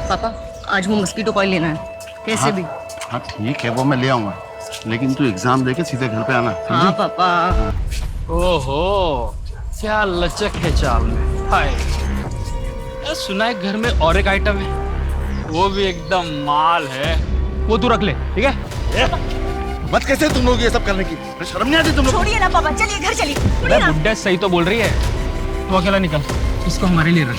पापा आज वो मस्कीटो कॉइल लेना है कैसे भी। हाँ ठीक है, वो मैं ले आऊंगा, लेकिन तू एग्जाम देके सीधे घर पे आना। हाँ पापा। ओहो, क्या लचक है चाल में। हाय, सुना है घर में और एक आइटम है, वो भी एकदम माल है। वो तू रख ले, ठीक है? मत कैसे तुम लोग ये सब करने की, शर्म नहीं आती तुम लोग? छोड़िए ना पापा, चलिए घर चलिए। बुड्ढे सही तो बोल रही है, तू अकेला निकल, इसको हमारे लिए रख।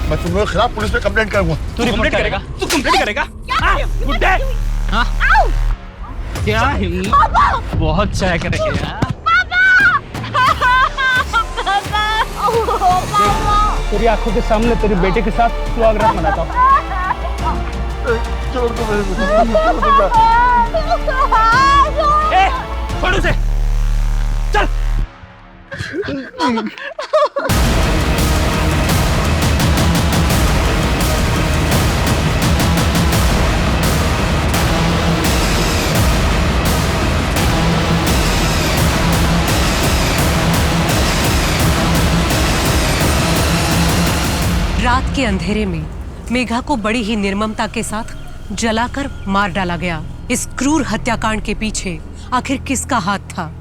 मैं तुम लोगों के खिलाफ पुलिस में कंप्लेंट करूंगा। तू कंप्लेंट करेगा? तू कंप्लेंट करेगा? बुड्ढे, हाँ? क्या हिम्मत, बहुत चाय करेंगे यार। तेरी आंखों के सामने तेरी बेटे के साथ स्वागत मनाता हूँ। छोड़ दो छोड़ उसे, चल। रात के अंधेरे में मेघा को बड़ी ही निर्ममता के साथ जलाकर मार डाला गया। इस क्रूर हत्याकांड के पीछे आखिर किसका हाथ था?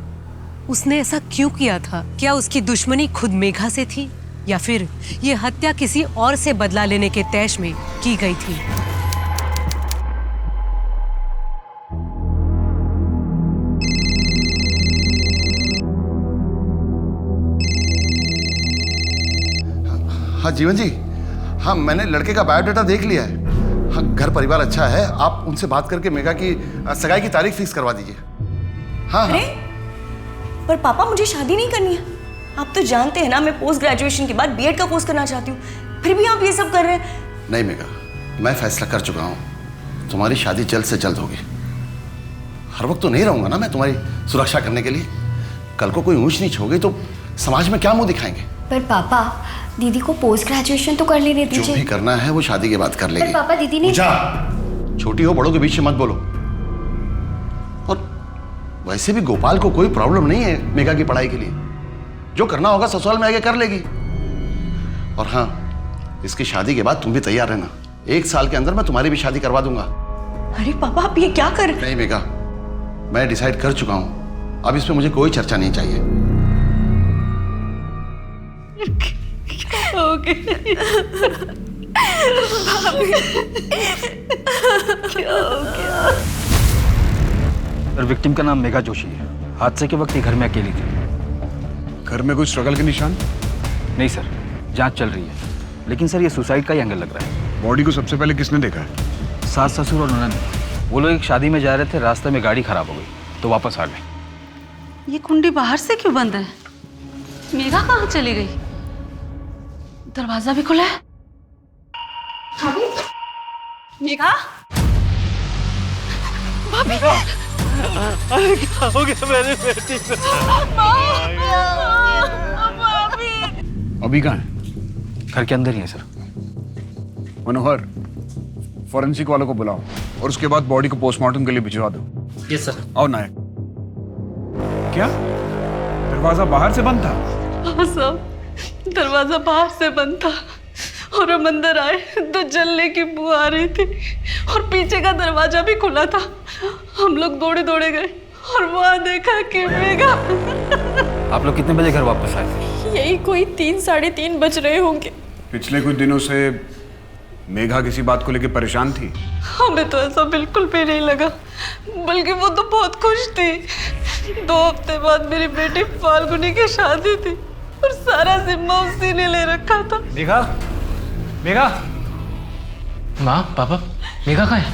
उसने ऐसा क्यों किया था? क्या उसकी दुश्मनी खुद मेघा से थी या फिर ये हत्या किसी और से बदला लेने के तैश में की गई थी? हाँ जीवन जी, हाँ मैंने लड़के का बायोडाटा देख लिया है। हाँ घर परिवार अच्छा है, आप उनसे बात करके मेघा की सगाई की तारीख फिक्स करवा दीजिए। हाँ अरे पर पापा मुझे शादी नहीं करनी है। आप तो जानते हैं ना मैं पोस्ट ग्रेजुएशन के बाद बीएड का कोर्स करना चाहती हूँ, फिर भी आप ये सब कर रहे हैं। नहीं मेघा, मैं फैसला कर चुका हूँ, तुम्हारी शादी जल्द से जल्द होगी। हर वक्त तो नहीं रहूंगा ना मैं तुम्हारी सुरक्षा करने के लिए। कल को कोई ऊंच नीच हो गई तो समाज में क्या मुंह दिखाएंगे? पर पापा दीदी को पोस्ट ग्रेजुएशन तो कर लेने दीजिए। जो भी करना है वो शादी के बाद कर लेगी। पर पापा दीदी ने छोटी हो बड़ों के बीच में मत बोलो। और वैसे भी गोपाल को कोई प्रॉब्लम नहीं है मेघा की पढ़ाई के लिए, जो करना होगा ससुराल में आके कर लेगी। और हाँ, इसकी शादी के बाद तुम भी तैयार रहना, 1 साल के अंदर मैं तुम्हारी भी शादी करवा दूंगा। अरे पापा आप ये क्या कर? नहीं मेघा, मैं डिसाइड कर चुका हूं, अब इसमें मुझे कोई चर्चा नहीं चाहिए। सर, विक्टिम का नाम मेघा जोशी है। हादसे के वक्त ये घर में अकेली थी। घर में कोई स्ट्रगल के निशान? नहीं सर, जांच चल रही है, लेकिन सर ये सुसाइड का ही एंगल लग रहा है। बॉडी को सबसे पहले किसने देखा है? सास ससुर और ननद। वो लोग एक शादी में जा रहे थे, रास्ते में गाड़ी खराब हो गई तो वापस आ गए। ये कुंडी बाहर से क्यों बंद है? मेघा कहाँ चली गई? दरवाजा भी खुला है। मेघा, भाभी, अरे क्या हो गया मेरी बेटी को? अभी कहाँ है? घर के अंदर ही है सर। मनोहर, फॉरेंसिक वालों को बुलाओ और उसके बाद बॉडी को पोस्टमार्टम के लिए भिजवा दो। Yes sir. आओ नायक। क्या दरवाजा बाहर से बंद था? हाँ साहब, दरवाजा बाहर से बंद था और हम अंदर आए तो जलने की बू आ रही थी और पीछे का दरवाजा भी खुला था। हम लोग दौड़े दौड़े गए और वहाँ देखा कि मेघा। आप लोग कितने बजे घर वापस आए थे? यही कोई 3 साढ़े 3 बज रहे होंगे। पिछले कुछ दिनों से मेघा किसी बात को लेकर परेशान थी? हमें तो ऐसा बिल्कुल भी नहीं लगा, बल्कि वो तो बहुत खुश थी। 2 हफ्ते बाद मेरी बेटी फाल्गुनी की शादी थी और सारा जिम्मा उसी ने ले रखा था। मेघा, मेघा, माँ पापा, मेघा कहाँ है?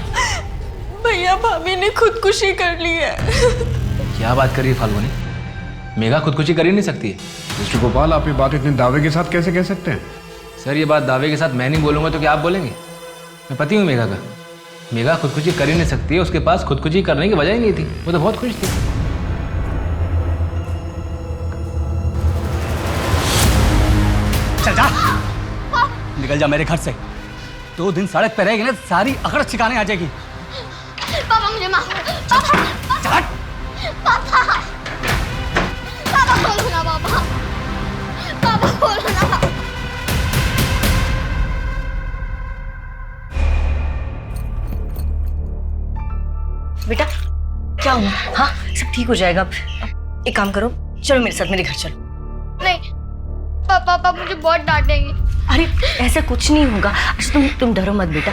भैया भाभी ने खुदकुशी कर ली है। क्या बात कर रही है फाल्गुनी? मेघा खुदकुशी कर ही नहीं सकती है। मिस्टर गोपाल, आप ये बात इतने दावे के साथ कैसे कह सकते हैं? सर ये बात दावे के साथ मैं नहीं बोलूंगा तो क्या आप बोलेंगे? मैं पति हूँ मेघा का। मेघा खुदकुशी कर ही नहीं सकती है, उसके पास खुदकुशी करने की वजह ही नहीं थी, वो तो बहुत खुश थी। चल जा, निकल जा मेरे घर से। 2 दिन सड़क पे रहेगी ना, सारी अकड़ ठिकाने आ जाएगी। पापा मुझे माफ कर। पापा पापा पापा बोलो ना, पापा पापा बोलो ना। बेटा क्या हुआ? हाँ सब ठीक हो जाएगा। अब एक काम करो, चलो मेरे साथ, मेरे घर चलो। नहीं पापा मुझे बहुत डांटेंगे। अरे ऐसा कुछ नहीं होगा। अच्छा तुम डरो मत बेटा।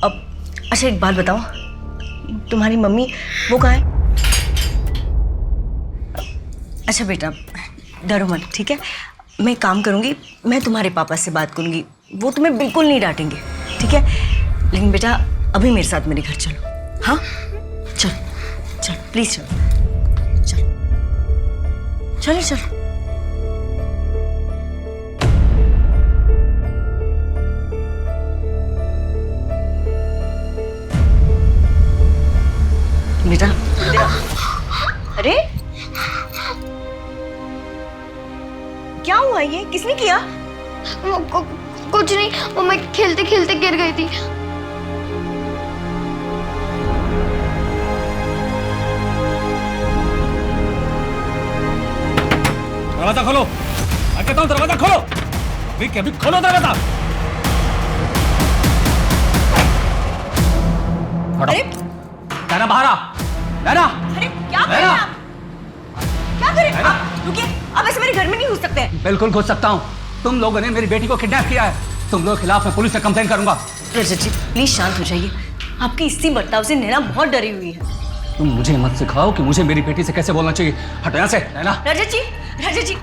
अब अच्छा एक बात बताओ, तुम्हारी मम्मी वो कहाँ है? अच्छा बेटा डरो मत, ठीक है? मैं काम करूँगी, मैं तुम्हारे पापा से बात करूँगी, वो तुम्हें बिल्कुल नहीं डांटेंगे, ठीक है? लेकिन बेटा अभी मेरे साथ मेरे घर चलो। हाँ चलो चलो प्लीज चलो चलो चलो चलो। बेटा अरे क्या हुआ? ये किसने किया? कुछ नहीं, वो मैं खेलते खेलते गिर गई थी। दरवाजा खोलो, मैं कहता हूँ दरवाजा खोलो, अभी खोलो दरवाजा। अरे नैना बाहर आ, नैना। अरे क्या कर रहे हैं आप? क्या कर रहे हैं आप? रुकिए, आप ऐसे मेरे घर में नहीं घुस सकते हैं। बिल्कुल घुस सकता हूँ। तुम लोगों ने मेरी बेटी को किडनैप किया है। तुम लोगों के खिलाफ मैं पुलिस से कंप्लेन करूंगा। रजत जी प्लीज शांत हो जाइए। आपकी इसी बर्ताव से नैना बहुत डरी हुई है। तुम मुझे मत सिखाओ कि मुझे मेरी बेटी से कैसे बोलना चाहिए। हटो यहाँ से नैना। रजत जी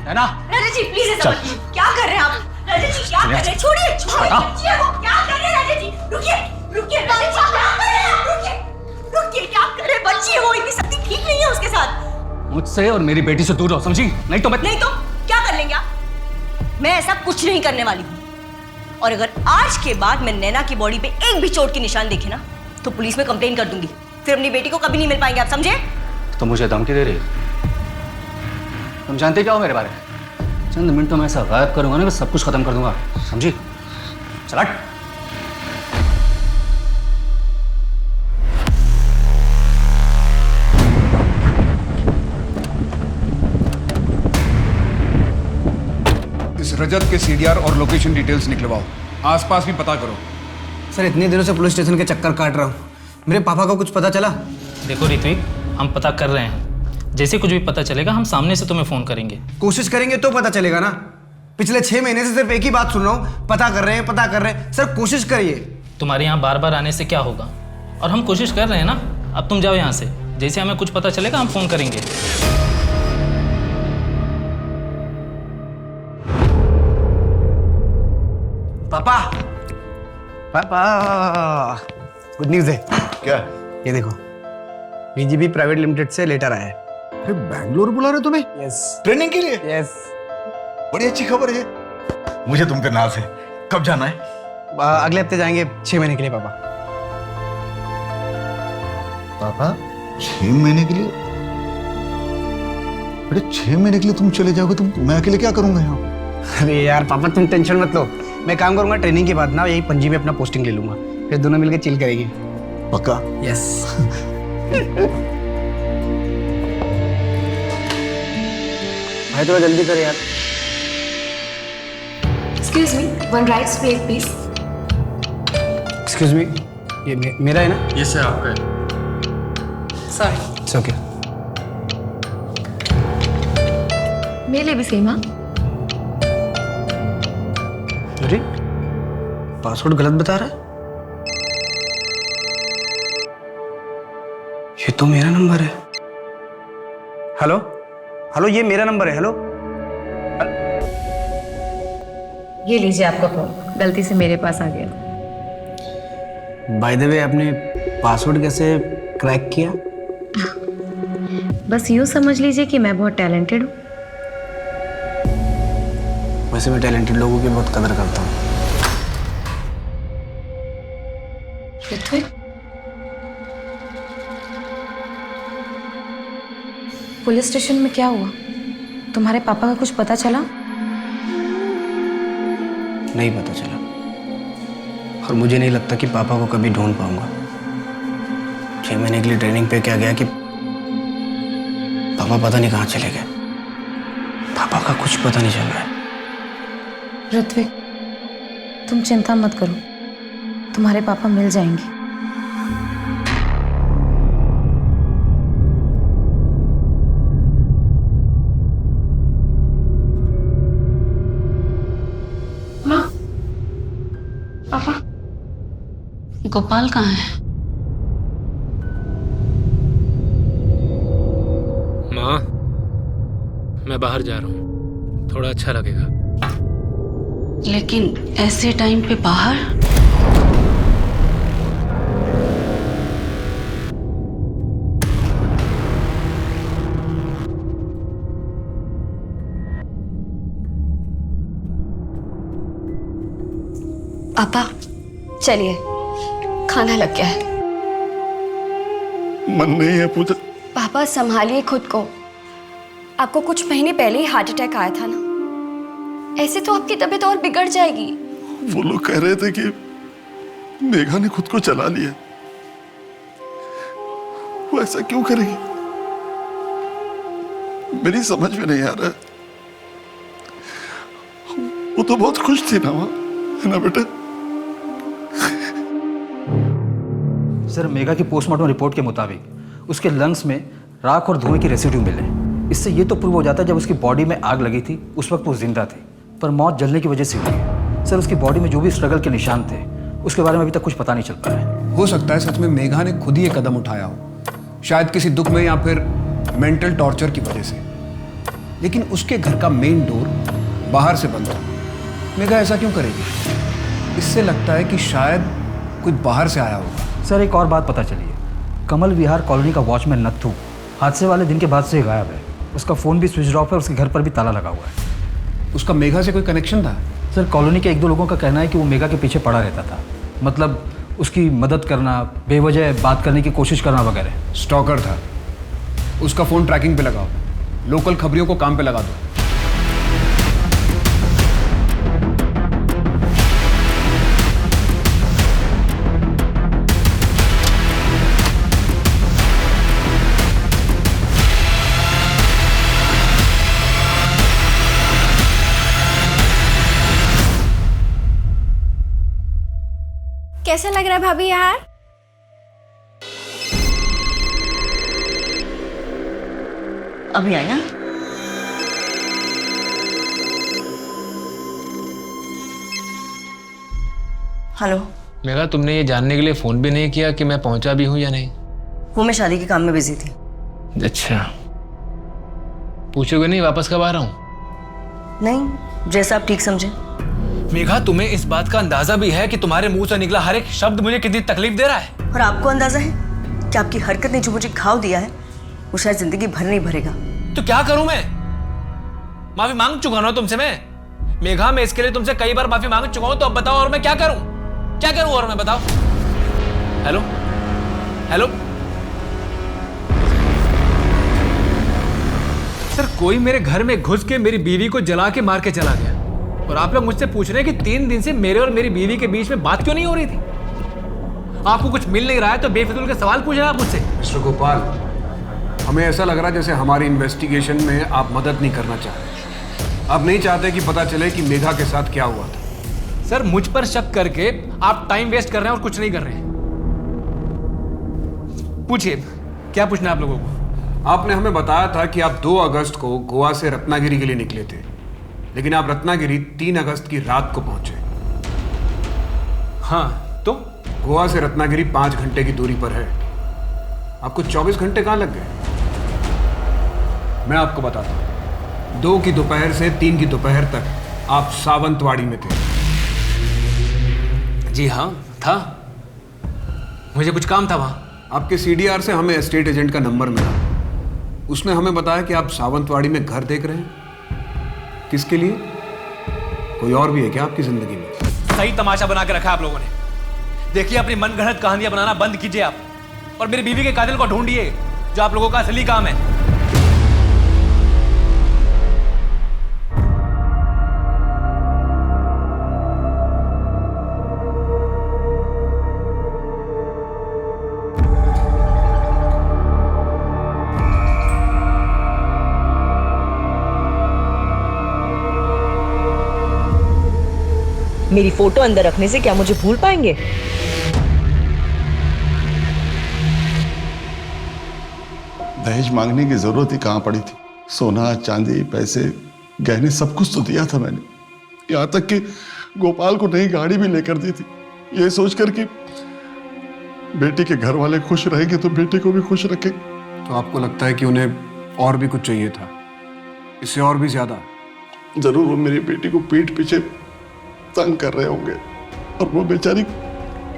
नैना, रजत जी प्लीज ऐसा मत कीजिए। क्या कर रहे हैं आप? रजत जी क्या कर रहे हैं? छोड़िए बच्ची है वो। क्या कर रहे हैं रजत जी? रुकिए रुकिए रजत जी, क्या कर रहे हैं आप? रुकिए रुकिए, क्या कर रहे हैं? बच्ची है वो, इतनी सख्ती ठीक नहीं है उसके साथ। मुझसे और मेरी बेटी से दूर रहो, समझी? नहीं तो क्या कर लेंगे आप? मैं ऐसा कुछ नहीं करने वाली हूँ। और अगर आज के बाद मैं नैना की बॉडी पे एक भी चोट के निशान देखे ना तो पुलिस में कंप्लेन कर दूंगी। फिर अपनी बेटी को कभी नहीं मिल पाएंगे, आप समझे? तो मुझे धमकी दे रही है? तुम जानते क्या हो मेरे बारे में? चंद मिनटों में ऐसा गायब करूंगा ना कि सब कुछ खत्म कर दूंगा, समझी? चल हट। इस रजत के सीडीआर और लोकेशन डिटेल्स निकलवाओ, आसपास भी पता करो। सर इतने दिनों से पुलिस स्टेशन के चक्कर काट रहा हूँ, मेरे पापा को कुछ पता चला? देखो ऋत्विक, हम पता कर रहे हैं, जैसे कुछ भी पता चलेगा हम सामने से तुम्हें फोन करेंगे। कोशिश करेंगे तो पता चलेगा ना। पिछले 6 महीने से सिर्फ एक ही बात सुन रहा हूँ, पता कर रहे हैं। सर कोशिश करिए। तुम्हारे यहाँ बार बार आने से क्या होगा, और हम कोशिश कर रहे हैं ना। अब तुम जाओ यहाँ से, जैसे हमें कुछ पता चलेगा हम फोन करेंगे। पापा गुड न्यूज़ है। क्या? ये देखो, बीजीबी प्राइवेट लिमिटेड से लेटर आया है। अरे बैंगलोर बुला रहे तुम्हें? यस। ट्रेनिंग के लिए? यस। बड़ी अच्छी खबर है। मुझे तुम पे नाज है। कब जाना है? अगले हफ्ते जाएंगे 6 महीने के लिए पापा। पापा 6 महीने के लिए? अरे 6 महीने के लिए तुम चले जाओगे? मैं अकेले क्या करूंगा यहाँ? अरे यार पापा तुम टेंशन मत लो, मैं काम करूंगा ट्रेनिंग के बाद ना यही पणजी में अपना पोस्टिंग ले लूंगा, फिर दोनों मिलकर चिल करेंगे। पक्का? यस। भाई थोड़ा जल्दी कर यार। Excuse me, 1 rice plate please. Excuse me, ये मेरा है ना? ये से आपका है। सॉरी। It's okay. मेरे लिए भी सेम। हाँ अरे पासवर्ड गलत बता रहा है। ये तो मेरा नंबर है। हेलो हेलो, ये मेरा नंबर है। हेलो, ये लीजिए आपका फोन, गलती से मेरे पास आ गया। बाय द वे आपने पासवर्ड कैसे क्रैक किया? बस यूँ समझ लीजिए कि मैं बहुत टैलेंटेड हूँ। वैसे मैं टैलेंटेड लोगों की बहुत कदर करता हूँ। ऋत्विक, पुलिस स्टेशन में क्या हुआ? तुम्हारे पापा का कुछ पता चला? नहीं पता चला, और मुझे नहीं लगता कि पापा को कभी ढूंढ पाऊंगा। 6 महीने के लिए ट्रेनिंग पे क्या गया कि पापा पता नहीं कहाँ चले गए। पापा का कुछ पता नहीं चल रहा है। ऋत्विक, तुम चिंता मत करो, तुम्हारे पापा मिल जाएंगे। पापा, गोपाल कहाँ है? माँ, मैं बाहर जा रहा हूँ, थोड़ा अच्छा लगेगा। लेकिन ऐसे टाइम पे बाहर? पापा चलिए, खाना लग गया है। मन नहीं है पूजा। पापा संभालिए खुद को। आपको कुछ महीने पहले ही हार्ट अटैक आया था ना, ऐसे तो आपकी तबीयत और बिगड़ जाएगी। वो लोग कह रहे थे कि मेघा ने खुद को चला लिया। वो ऐसा क्यों करेगी? मेरी समझ में नहीं आ रहा। वो तो बहुत खुश थी ना माँ, है ना बेटा? सर, मेघा की पोस्टमार्टम रिपोर्ट के मुताबिक उसके लंग्स में राख और धुएं की रेसिड्यू मिले। इससे ये तो प्रूव हो जाता है जब उसकी बॉडी में आग लगी थी उस वक्त वो जिंदा थी, पर मौत जलने की वजह से हुई है। सर, उसकी बॉडी में जो भी स्ट्रगल के निशान थे उसके बारे में अभी तक कुछ पता नहीं चल पाया है। हो सकता है सच में मेघा ने खुद ही ये कदम उठाया हो, शायद किसी दुख में या फिर मेंटल टॉर्चर की वजह से। लेकिन उसके घर का मेन डोर बाहर से बंद था। मेघा ऐसा क्यों करेगी? इससे लगता है कि शायद कोई बाहर से आया होगा। सर, एक और बात पता चली है। कमल विहार कॉलोनी का वॉचमैन नत्थू हादसे वाले दिन के बाद से गायब है। उसका फ़ोन भी स्विच ऑफ है, उसके घर पर भी ताला लगा हुआ है। उसका मेघा से कोई कनेक्शन था? सर, कॉलोनी के एक दो लोगों का कहना है कि वो मेघा के पीछे पड़ा रहता था, मतलब उसकी मदद करना, बेवजह बात करने की कोशिश करना वगैरह। स्टॉकर था। उसका फ़ोन ट्रैकिंग पे लगाओ, लोकल खबरियों को काम पे लगा दो। कैसा लग रहा है भाभी यार? अभी आया। हेलो। मेघा, तुमने ये जानने के लिए फोन भी नहीं किया कि मैं पहुंचा भी हूं या नहीं? वो मैं शादी के काम में बिजी थी। अच्छा, पूछोगे नहीं वापस कब आ रहा हूं? नहीं, जैसा आप ठीक समझे। मेघा, तुम्हें इस बात का अंदाजा भी है कि तुम्हारे मुंह से निकला हर एक शब्द मुझे कितनी तकलीफ दे रहा है? और आपको अंदाजा है कि आपकी हरकत ने जो मुझे घाव दिया है वो शायद जिंदगी भर नहीं भरेगा। तो क्या करूं मैं? माफी मांग चुका ना तुमसे मैं। मेघा, मैं इसके लिए तुमसे कई बार माफी मांग चुका हूं, तो अब बताओ और मैं क्या करूं? क्या करूं और मैं, बताओ। हेलो हेलो सर, कोई मेरे घर में घुस के मेरी बीवी को जला के मार के चला गया, और आप लोग मुझसे पूछ रहे हैं कि 3 दिन से मेरे और मेरी बीवी के बीच में बात क्यों नहीं हो रही थी? आपको कुछ मिल नहीं रहा है तो बेफिजूल के सवाल पूछ रहे हैं आप मुझसे। मिस्टर गोपाल, हमें ऐसा लग रहा है जैसे हमारी इन्वेस्टिगेशन में आप मदद नहीं करना चाह रहे। आप नहीं चाहते कि पता चले कि मेघा के साथ क्या हुआ था। सर, मुझ पर शक करके आप टाइम वेस्ट कर रहे हैं और कुछ नहीं कर रहे हैं। पूछिए, क्या पूछना है आप लोगों को? आपने हमें बताया था कि आप 2 अगस्त को गोवा से रत्नागिरी के लिए निकले थे, लेकिन आप रत्नागिरी 3 अगस्त की रात को पहुंचे। हाँ, तो गोवा से रत्नागिरी 5 घंटे की दूरी पर है। आपको 24 घंटे कहां लग गए? मैं आपको बताता हूं। 2 की दोपहर से 3 की दोपहर तक आप सावंतवाड़ी में थे। जी हाँ, था। मुझे कुछ काम था वहां। आपके सीडीआर से हमें एस्टेट एजेंट का नंबर मिला। उसने हमें बताया कि आप सावंतवाड़ी में घर देख रहे हैं। किसके लिए? कोई और भी है क्या आपकी जिंदगी में? सही तमाशा बना के रखा आप लोगों ने। देखिए, अपनी मनगढ़ंत कहानियां बनाना बंद कीजिए आप, और मेरी बीवी के कातिल को ढूंढिए, जो आप लोगों का असली काम है। मेरी फोटो अंदर रखने से क्या मुझे भूल पाएंगे? दहेज मांगने की जरूरत ही कहां पड़ी थी? सोना, चांदी, पैसे, गहने सब कुछ तो दिया था मैंने। यहां तक कि गोपाल को नई गाड़ी भी लेकर दी थी, ये सोचकर कि बेटी के घर वाले खुश रहेंगे तो बेटी को भी खुश रखेंगे। तो आपको लगता है कि उन्हें और भी कुछ चाहिए था, इससे और भी ज्यादा? जरूर वो मेरी बेटी को पीठ पीछे तंग कर रहे होंगे और वो बेचारी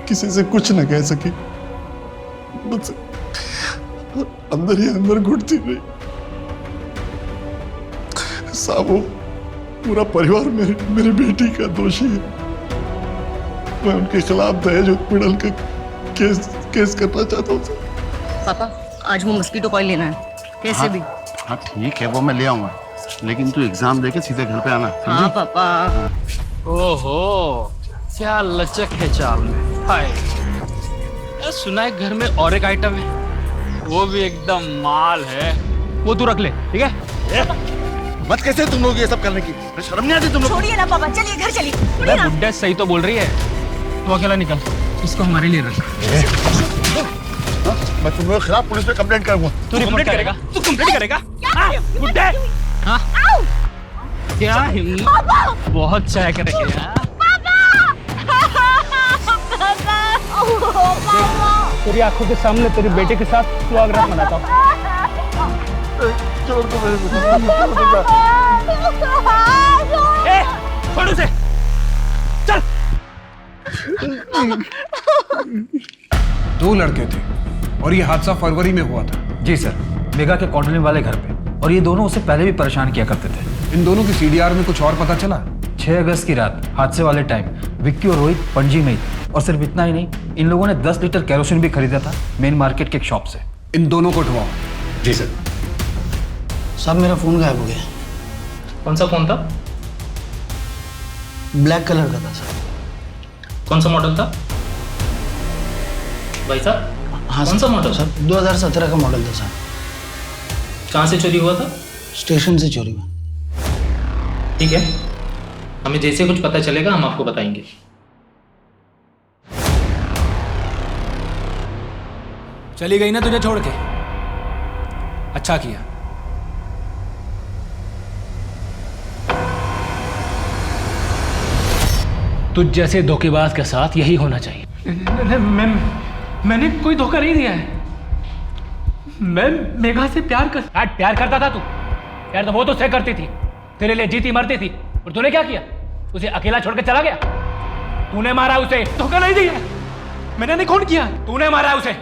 किसी से कुछ न कह सकी, बस अंदर ही अंदर घुटती रही। साहब वो पूरा परिवार मेरी बेटी का दोषी है। मैं उनके खिलाफ दहेज उत्पीड़न का केस करना चाहता हूँ। पापा आज वो मस्कीटो कॉइल लेना है कैसे भी। हाँ ठीक है, वो मैं ले आऊंगा, लेकिन तू एग्जाम देके सीधे घर पे आना। हाँ पापा। ओहो, क्या लचक है चाल में। हाय, सुना है घर में और एक आइटम है, वो भी एकदम माल है। वो तू रख ले, ठीक है? मत कैसे तुम लोग ये सब करने की, शर्म नहीं आती तुम लोग? छोड़िए ना पापा, चलिए घर चलिए। बुड्ढे सही तो बोल रही है, तू अकेला निकल, इसको हमारे लिए रख। मैं तुम लोगों के खिलाफ पुलिस में कंप्लेंट करूंगा। तू कंप्लेंट करेगा? तू कंप्लेंट करेगा? बुड्ढे, हाँ? क्या हिम्मत, बहुत चाय करेंगे। तेरी आंखों के सामने तेरी बेटे के साथ सुहागरात मनाता हूँ। छोड़ दो मेरे छोड़ उसे, चल। 2 लड़के थे और ये हादसा फरवरी में हुआ था। जी सर, मेगा के कॉलोनी वाले घर पे, और ये दोनों उसे पहले भी परेशान किया करते थे। इन दोनों की सीडीआर में कुछ और पता चला? 6 अगस्त की रात हादसे वाले टाइम विक्की और रोहित पणजी में ही थे, और सिर्फ इतना ही नहीं, इन लोगों ने 10 लीटर केरोसिन भी खरीदा था मेन मार्केट के एक शॉप से। इन दोनों को उठवाओ। जी सर। साहब मेरा फोन गायब हो गया। कौन सा फोन था? ब्लैक कलर का था सर। कौन सा मॉडल था भाई साहब? हाँ कौन सा मॉडल? सर 2017 का मॉडल था सर। कहाँ से चोरी हुआ था? स्टेशन से चोरी हुआ। ठीक है, हमें जैसे कुछ पता चलेगा हम आपको बताएंगे। चली गई ना तुझे छोड़ के? अच्छा किया। तुझ जैसे धोखेबाज के साथ यही होना चाहिए। मैंने कोई धोखा नहीं दिया है। मैं मेघा से प्यार करता था। तू यार, तो वो तो सह करती थी, तेरे लिए जीती मरती थी, और तूने क्या किया? उसे अकेला छोड़ के चला गया। तूने मारा उसे, धोखा नहीं दिया। मैंने नहीं, कौन किया? तूने मारा उसे।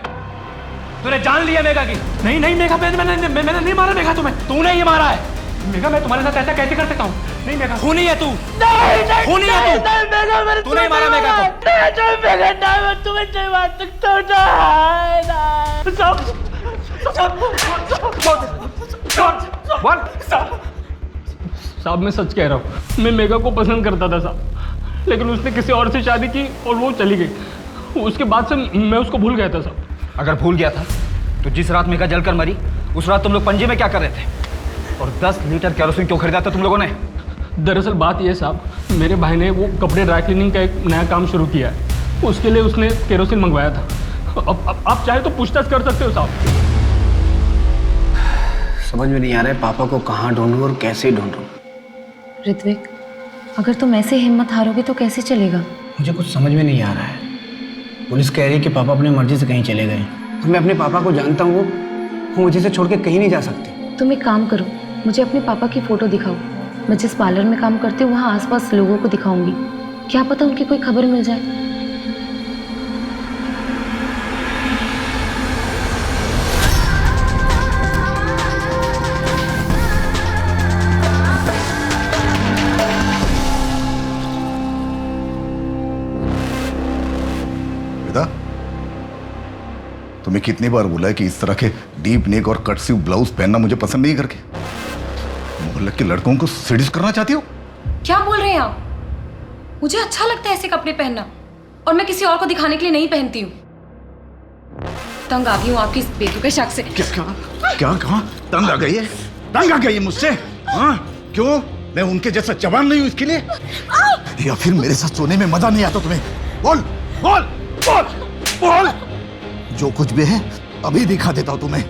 तूने जान लिया मेघा की। नहीं मेघा, मैंने नहीं मारा मेघा तुम्हें। तूने ही मारा है। मेघा, मैं तुम्हारे साथ ऐसा कैसे कर सकता हूँ? नहीं मेघा, खूनी है तू। नहीं खूनी है तू। तूने मारा मेघा को। तुम्हें नहीं मार सकता। साहब मैं सच कह रहा हूँ, मैं मेघा को पसंद करता था साहब, लेकिन उसने किसी और से शादी की और वो चली गई। उसके बाद से मैं उसको भूल गया था साहब। अगर भूल गया था तो जिस रात मेघा जलकर मरी उस रात तुम लोग पणजी में क्या कर रहे थे? और 10 लीटर केरोसिन क्यों खरीदा था तुम लोगों ने? दरअसल बात यह साहब, मेरे भाई ने वो कपड़े ड्राई क्लीनिंग का एक नया काम शुरू किया है, उसके लिए उसने केरोसिन मंगवाया था। अब आप चाहे तो पूछताछ कर सकते हो साहब। समझ में नहीं आ रहा है पापा को कहाँ ढूंढूं और कैसे ढूंढूं। ऋत्विक, अगर तुम ऐसे हिम्मत हारोगे तो कैसे चलेगा? मुझे कुछ समझ में नहीं आ रहा है। पुलिस कह रही है कि पापा अपनी मर्जी से कहीं चले गए, और मैं अपने पापा को जानता हूँ, वो मुझे से छोड़ के कहीं नहीं जा सकते। तुम एक काम करो, मुझे अपने पापा की फ़ोटो दिखाओ। मैं जिस पार्लर में काम करती हूँ वहाँ आसपास लोगों को दिखाऊंगी, क्या पता उनकी कोई खबर मिल जाए। तुम्हें कितनी बार बोला है कि इस तरह के डीप नेक और कट स्लीव ब्लाउज पहनना मुझे पसंद नहीं करके? मोहल्ले के लड़कों को सेड्यूस करना चाहती हो? क्या बोल रहे हैं आप? मुझे अच्छा लगता है ऐसे कपड़े पहनना, और मैं किसी और को दिखाने के लिए नहीं पहनती हूँ। तंग आ गई हूँ आपकी इस बेतुके शक से। क्या कहा? तंग आ गई है? तंग आ गई है मुझसे? हाँ क्यों? मैं उनके जैसा जवान नहीं हूँ इसके लिए? या फिर मेरे साथ सोने में मजा नहीं आता तुम्हें? बोल बोल बोल बोल। जो कुछ भी है अभी दिखा देता हूँ तुम्हें।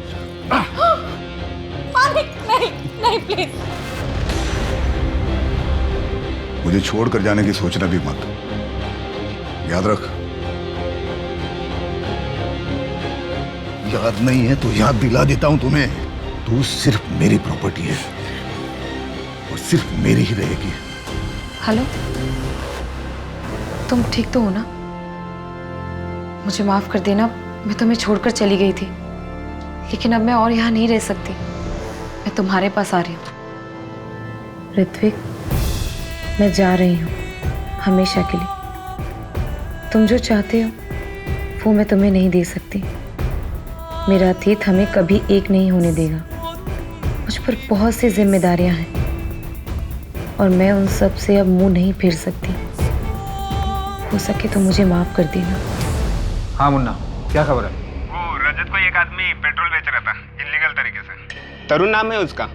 नहीं नहीं प्लीज। मुझे छोड़कर जाने की सोचना भी मत। याद रख, याद नहीं है तो याद दिला देता हूं तुम्हें। तू सिर्फ मेरी प्रॉपर्टी है और सिर्फ मेरी ही रहेगी। हेलो, तुम ठीक तो हो ना? मुझे माफ कर देना, मैं तुम्हें छोड़कर चली गई थी, लेकिन अब मैं और यहाँ नहीं रह सकती। मैं तुम्हारे पास आ रही हूँ। ऋत्विक, मैं जा रही हूँ हमेशा के लिए। तुम जो चाहते हो वो मैं तुम्हें नहीं दे सकती। मेरा अतीत हमें कभी एक नहीं होने देगा। मुझ पर बहुत सी जिम्मेदारियां हैं और मैं उन सब से अब मुंह नहीं फेर सकती। हो सके तो मुझे माफ कर देना। हाँ मुन्ना, क्या खबर है? वो रजत को एक आदमी पेट्रोल बेच रहा था इलीगल तरीके से। तरुण नाम है उसका,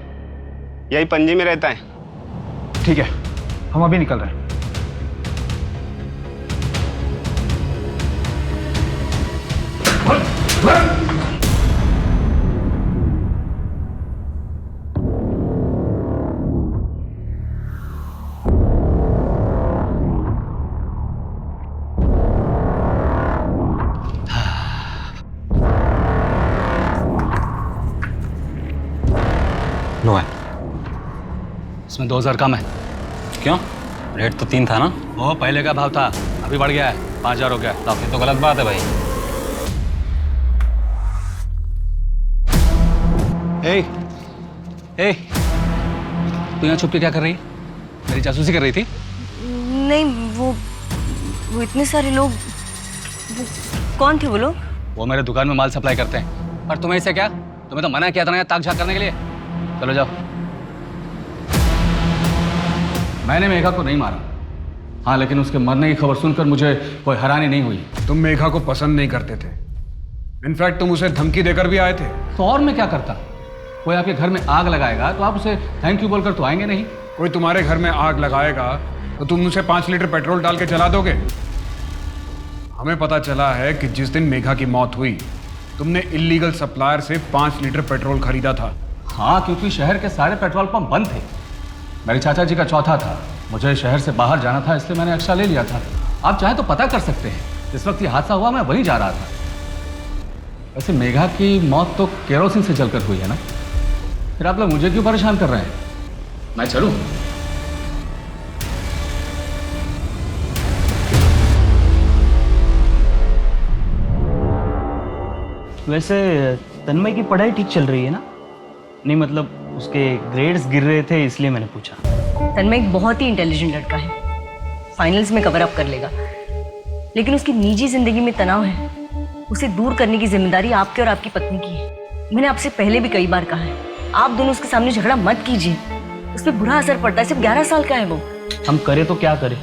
यही पणजी में रहता है। ठीक है, हम अभी निकल रहे हैं। लो है, इसमें 2000 कम है। क्यों? रेट तो 3 था ना? वो पहले का भाव था, अभी बढ़ गया है, 5000 हो गया। ये तो गलत बात है भाई। ए, तू यहाँ छुप के क्या कर रही है? मेरी जासूसी कर रही थी? नहीं, वो इतने सारे लोग, वो कौन थे वो लोग? वो मेरे दुकान में माल सप्लाई करते हैं। और तुम्हें इससे क्या? तुम्हें तो मना किया था ना यहाँ ताक झाक करने के लिए। चलो जाओ। मैंने मेघा को नहीं मारा, हाँ, लेकिन उसके मरने की खबर सुनकर मुझे कोई हैरानी नहीं हुई। तुम मेघा को पसंद नहीं करते थे, इनफैक्ट तुम उसे धमकी देकर भी आए थे। तो और मैं क्या करता? कोई आपके घर में आग लगाएगा तो आप उसे थैंक यू बोलकर तो आएंगे नहीं। कोई तुम्हारे घर में आग लगाएगा तो तुम उसे 5 लीटर पेट्रोल डाल के जला दोगे। हमें पता चला है कि जिस दिन मेघा की मौत हुई तुमने इलीगल सप्लायर से 5 लीटर पेट्रोल खरीदा था। हाँ, क्योंकि शहर के सारे पेट्रोल पंप बंद थे। मेरे चाचा जी का चौथा था, मुझे शहर से बाहर जाना था, इसलिए मैंने एक्स्ट्रा ले लिया था। आप चाहे तो पता कर सकते हैं, जिस वक्त ये हादसा हुआ मैं वहीं जा रहा था। वैसे मेघा की मौत तो केरोसिन से जलकर हुई है ना, फिर आप लोग मुझे क्यों परेशान कर रहे हैं? मैं चलूं? वैसे तन्मय की पढ़ाई ठीक चल रही है ना? नहीं मतलब उसके ग्रेड्स गिर रहे थे इसलिए मैंने पूछा। तन्मय एक बहुत ही इंटेलिजेंट लड़का है, फाइनल्स में कवर अप कर लेगा, लेकिन उसकी निजी जिंदगी में तनाव है। उसे दूर करने की जिम्मेदारी आपके और आपकी पत्नी की है। मैंने आपसे पहले भी कई बार कहा है, आप दोनों उसके सामने झगड़ा मत कीजिए, उस पर बुरा असर पड़ता है। सिर्फ 11 साल का है वो। हम करें तो क्या करें,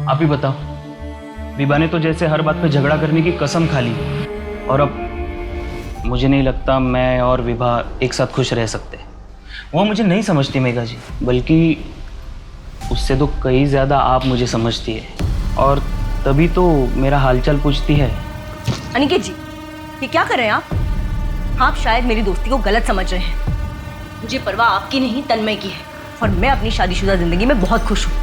आप ही बताओ। विभा ने तो जैसे हर बात पे झगड़ा करने की कसम खा ली, और अब मुझे नहीं लगता मैं और विभा एक साथ खुश रह सकते। वो मुझे नहीं समझती मेघा जी, बल्कि उससे तो कई ज़्यादा आप मुझे समझती है, और तभी तो मेरा हालचाल पूछती है। अनिकेत जी, ये क्या कर रहे हैं आप? आप शायद मेरी दोस्ती को गलत समझ रहे हैं। मुझे परवाह आपकी नहीं, तन्मय की है, और मैं अपनी शादीशुदा जिंदगी में बहुत खुश हूँ।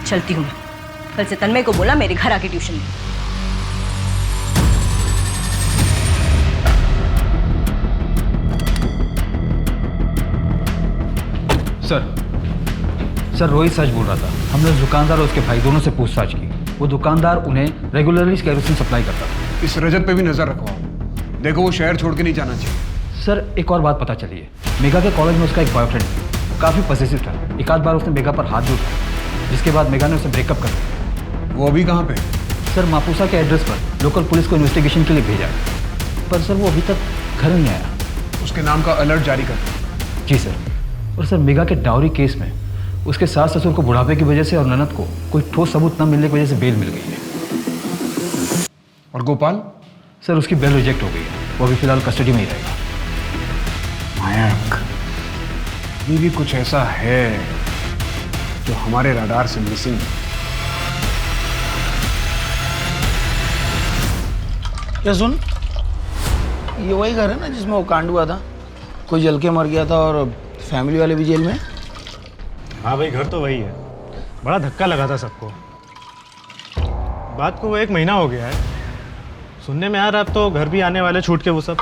चलती हूँ मैं। कल से तन्मय को बोला मेरे घर आके ट्यूशन दे। सर रोहित सच बोल रहा था। हमने उस दुकानदार और उसके भाई दोनों से पूछताछ की। वो दुकानदार उन्हें रेगुलरली केरोसिन सप्लाई करता था। इस रजत पे भी नजर रखवाओ, देखो वो शहर छोड़ के नहीं जाना चाहिए। सर एक और बात पता चली है, मेघा के कॉलेज में उसका एक बॉयफ्रेंड था, काफ़ी पॉसेसिव था। एक आध बार उसने मेघा पर हाथ भी उठाया, जिसके बाद मेघा ने उसे ब्रेकअप कर दिया। वो अभी कहाँ पे? सर मापुसा के एड्रेस पर लोकल पुलिस को इन्वेस्टिगेशन के लिए भेजा, पर सर वो अभी तक घर नहीं आया। उसके नाम का अलर्ट जारी कर। जी सर। और सर मेघा के डाउरी केस में उसके सास ससुर को बुढ़ापे की वजह से और ननद को कोई ठोस सबूत न मिलने की वजह से बेल मिल गई है। और गोपाल? सर उसकी बेल रिजेक्ट हो गई है, वो अभी फिलहाल कस्टडी में ही रहेगा। मयंक, ये भी कुछ ऐसा है जो हमारे रडार से मिसिंग है। क्या सुन, ये वही घर है ना जिसमें वो कांड हुआ था, कोई जल के मर गया था और फैमिली वाले भी जेल में? हाँ भाई, घर तो वही है। बड़ा धक्का लगा था सबको। बात को वो 1 महीना हो गया है। सुनने में आ रहा अब तो घर भी आने वाले छूट के वो सब।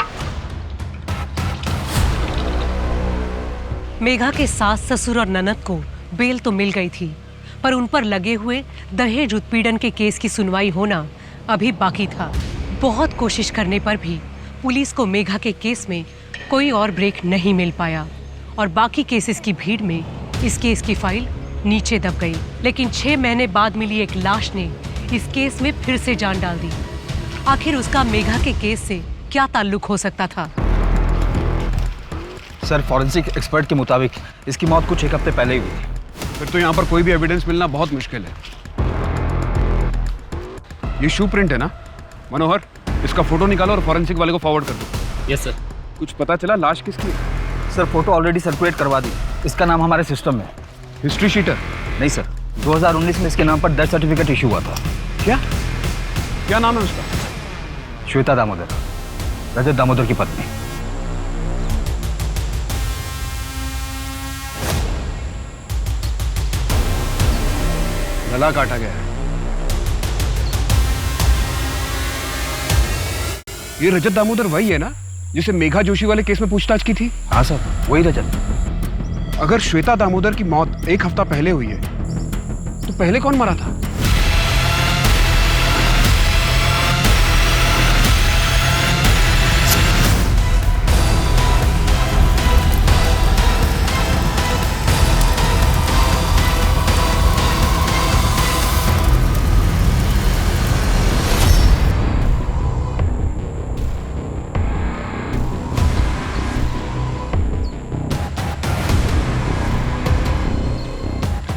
मेघा के सास, ससुर और ननद को बेल तो मिल गई थी, पर उन पर लगे हुए दहेज उत्पीड़न के केस की सुनवाई होना अभी बाकी था। बहुत कोशिश करने पर भी पुलिस को मेघा के केस में कोई और ब्रेक नहीं मिल पाया और बाकी केसेस की भीड़ में इस केस की फाइल नीचे दब गई। लेकिन 6 महीने बाद मिली एक लाश ने इस केस में फिर से जान डाल दी। आखिर उसका मेघा के केस से क्या ताल्लुक हो सकता था? सर, फॉरेंसिक एक्सपर्ट के मुताबिक इसकी मौत कुछ 1 हफ्ते पहले ही हुई थी। फिर तो यहाँ पर कोई भी एविडेंस मिलना बहुत मुश्किल है। ये शू प्रिंट है ना? मनोहर, इसका फोटो निकालो और फॉरेंसिक वाले को फॉरवर्ड कर दो। Yes sir. कुछ पता चला लाश किसकी है? सर, फोटो ऑलरेडी सर्कुलेट करवा दी। इसका नाम हमारे सिस्टम में है। History sheeter? नहीं सर, 2019 में इसके नाम पर डेथ सर्टिफिकेट इशू हुआ था। क्या नाम है उसका? श्वेता दामोदर, रजत दामोदर की पत्नी। गला काटा गया है। ये रजत दामोदर वही है ना जिसे मेघा जोशी वाले केस में पूछताछ की थी? हाँ सर, वही रजत। अगर श्वेता दामोदर की मौत 1 हफ्ता पहले हुई है तो पहले कौन मरा था?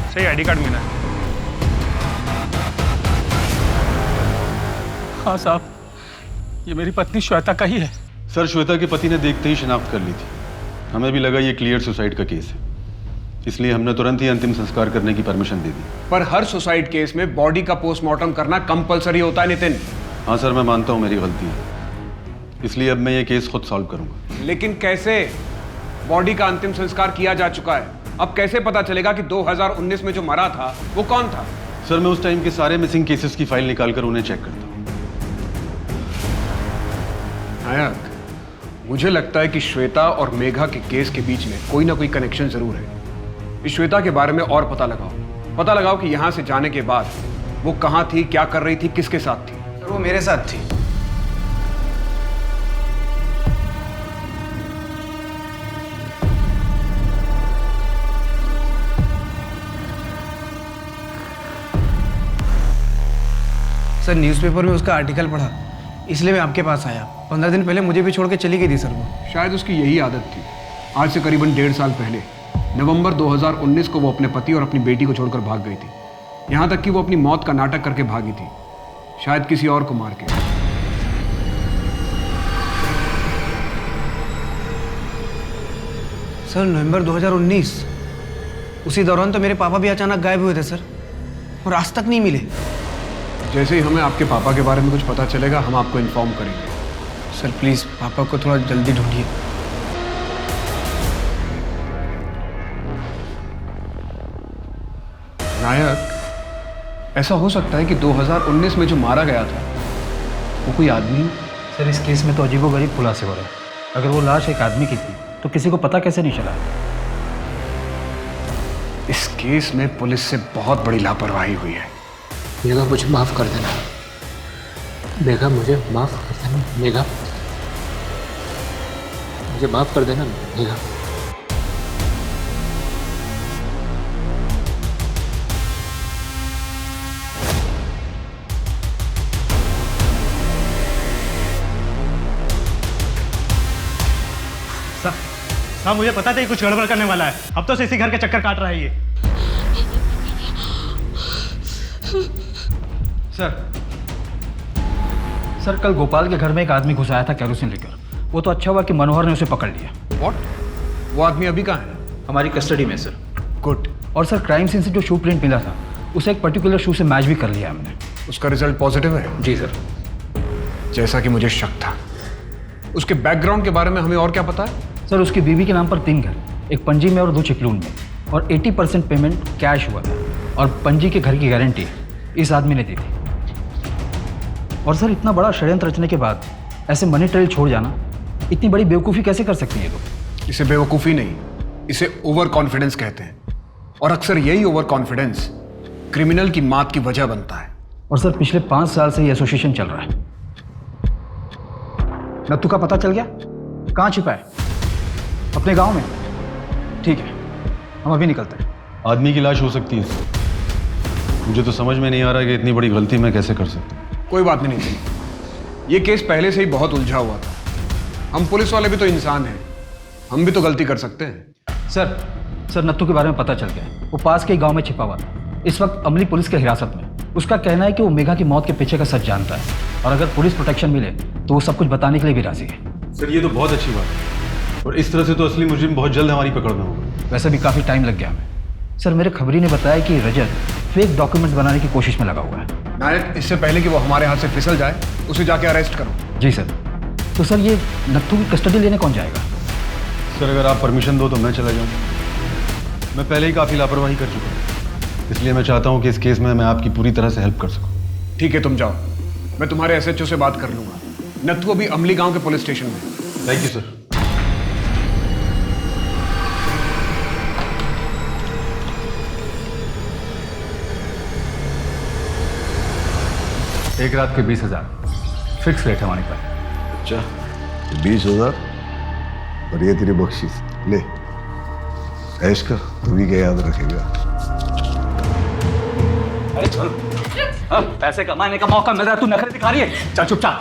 सही आईडी कार्ड मिला है। हाँ साहब, ये मेरी पत्नी श्वेता का ही है। सर, श्वेता के पति ने देखते ही शिनाख्त कर ली थी। हमें भी लगा ये क्लियर सुसाइड का केस है, इसलिए हमने तुरंत ही अंतिम संस्कार करने की परमिशन दे दी। पर हर सुसाइड केस में बॉडी का पोस्टमार्टम करना कंपलसरी होता है नितिन। हाँ सर, मैं मानता हूँ मेरी गलती है, इसलिए अब मैं ये केस खुद सॉल्व करूंगा। लेकिन कैसे? बॉडी का अंतिम संस्कार किया जा चुका है, अब कैसे पता चलेगा कि 2019 में जो मरा था वो कौन था? सर, मैं उस टाइम के सारे मिसिंग केसेस की फाइल निकालकर उन्हें चेक करता हूँ। नायक, मुझे लगता है कि श्वेता और मेघा के केस के बीच में कोई ना कोई कनेक्शन जरूर है। इस श्वेता के बारे में और पता लगाओ कि यहाँ से जाने के बाद वो कहाँ थी, क्या कर रही थी, किसके साथ थी। सर, वो मेरे साथ थी। सर, न्यूज़पेपर में उसका आर्टिकल पढ़ा, इसलिए मैं आपके पास आया। 15 दिन पहले मुझे भी छोड़ के चली गई थी सर वो। शायद उसकी यही आदत थी। आज से करीबन 1.5 साल पहले नवंबर 2019 को वो अपने पति और अपनी बेटी को छोड़कर भाग गई थी। यहाँ तक कि वो अपनी मौत का नाटक करके भागी थी, शायद किसी और को मार के। सर, नवंबर 2019, उसी दौरान तो मेरे पापा भी अचानक गायब हुए थे सर, और आज तक नहीं मिले। जैसे ही हमें आपके पापा के बारे में कुछ पता चलेगा हम आपको इन्फॉर्म करेंगे। सर प्लीज़ पापा को थोड़ा जल्दी ढूंढिए। नायक, ऐसा हो सकता है कि 2019 में जो मारा गया था वो कोई आदमी हो? सर, इस केस में तो अजीबोगरीब खुलासे हो रहे हैं। अगर वो लाश एक आदमी की थी तो किसी को पता कैसे नहीं चला? इस केस में पुलिस से बहुत बड़ी लापरवाही हुई है। मेघा, मुझे माफ़ कर देना। मेघा, मुझे माफ़ कर देना। मेघा, मुझे माफ़ कर देना। मेघा, साहब, मुझे पता था ये कुछ गड़बड़ करने वाला है। अब तो इसी घर के चक्कर काट रहा है ये। सर, कल गोपाल के घर में एक आदमी घुस आया था केरोसिन लेकर। वो तो अच्छा हुआ कि मनोहर ने उसे पकड़ लिया। व्हाट? वो आदमी अभी कहाँ है? हमारी कस्टडी में सर। गुड। और सर, क्राइम सीन से जो शू प्रिंट मिला था उसे एक पर्टिकुलर शू से मैच भी कर लिया हमने। उसका रिजल्ट पॉजिटिव है? जी सर। जैसा कि मुझे शक था। उसके बैकग्राउंड के बारे में हमें और क्या पता है? सर, उसकी बीवी के नाम पर 3 घर, एक पणजी में और 2 चिपलून में, और 80% पेमेंट कैश हुआ था। और पंजी के घर की गारंटी इस आदमी ने दी थी। और सर इतना बड़ा षड्यंत्र रचने के बाद ऐसे मनी ट्रेल छोड़ जाना, इतनी बड़ी बेवकूफ़ी कैसे कर सकती है लोग? इसे बेवकूफ़ी नहीं, इसे ओवर कॉन्फिडेंस कहते हैं। और अक्सर यही ओवर कॉन्फिडेंस क्रिमिनल की मात की वजह बनता है। और सर पिछले 5 साल से ये एसोसिएशन चल रहा है। नत्थू का पता चल गया? कहाँ छिपा है? अपने गांव में? ठीक है, हम अभी निकलते हैं। आदमी की लाश हो सकती है। मुझे तो समझ में नहीं आ रहा कि इतनी बड़ी गलती मैं कैसे कर सकता हूँ। कोई बात नहीं थी, ये केस पहले से ही बहुत उलझा हुआ था। हम पुलिस वाले भी तो इंसान हैं, हम भी तो गलती कर सकते हैं। सर नत्थू के बारे में पता चल गया। वो पास के गांव में छिपा हुआ था, इस वक्त अमली पुलिस के हिरासत में। उसका कहना है कि वो मेघा की मौत के पीछे का सच जानता है, और अगर पुलिस प्रोटेक्शन मिले तो वो सब कुछ बताने के लिए भी राजी है। सर ये तो बहुत अच्छी बात है, और इस तरह से तो असली मुजरिम बहुत जल्द हमारी पकड़ में होगा। वैसे भी काफ़ी टाइम लग गया हमें। सर मेरे खबरी ने बताया कि रजत फेक डॉक्यूमेंट बनाने की कोशिश में लगा हुआ है। नायक, इससे पहले कि वो हमारे हाथ से फिसल जाए उसे जाके अरेस्ट करो। जी सर। तो सर ये नत्थू की कस्टडी लेने कौन जाएगा? सर अगर आप परमिशन दो तो मैं चला जाऊँ। मैं पहले ही काफ़ी लापरवाही कर चुका हूँ, इसलिए मैं चाहता हूँ कि इस केस में मैं आपकी पूरी तरह से हेल्प कर सकूँ। ठीक है, तुम जाओ, मैं तुम्हारे एसएचओ से बात कर लूंगा। नत्थू अभी अमली गांव के पुलिस स्टेशन में। Thank you sir. एक रात के 20,000 फिक्स रेट है हमारे पास। अच्छा 20,000 और ये तेरी बख्शीश ले, ऐश कर, तू भी क्या याद रखेगा। अरे चल, पैसे कमाने का मौका मिल रहा है, तू नखरे दिखा रही है। चल चुपचाप।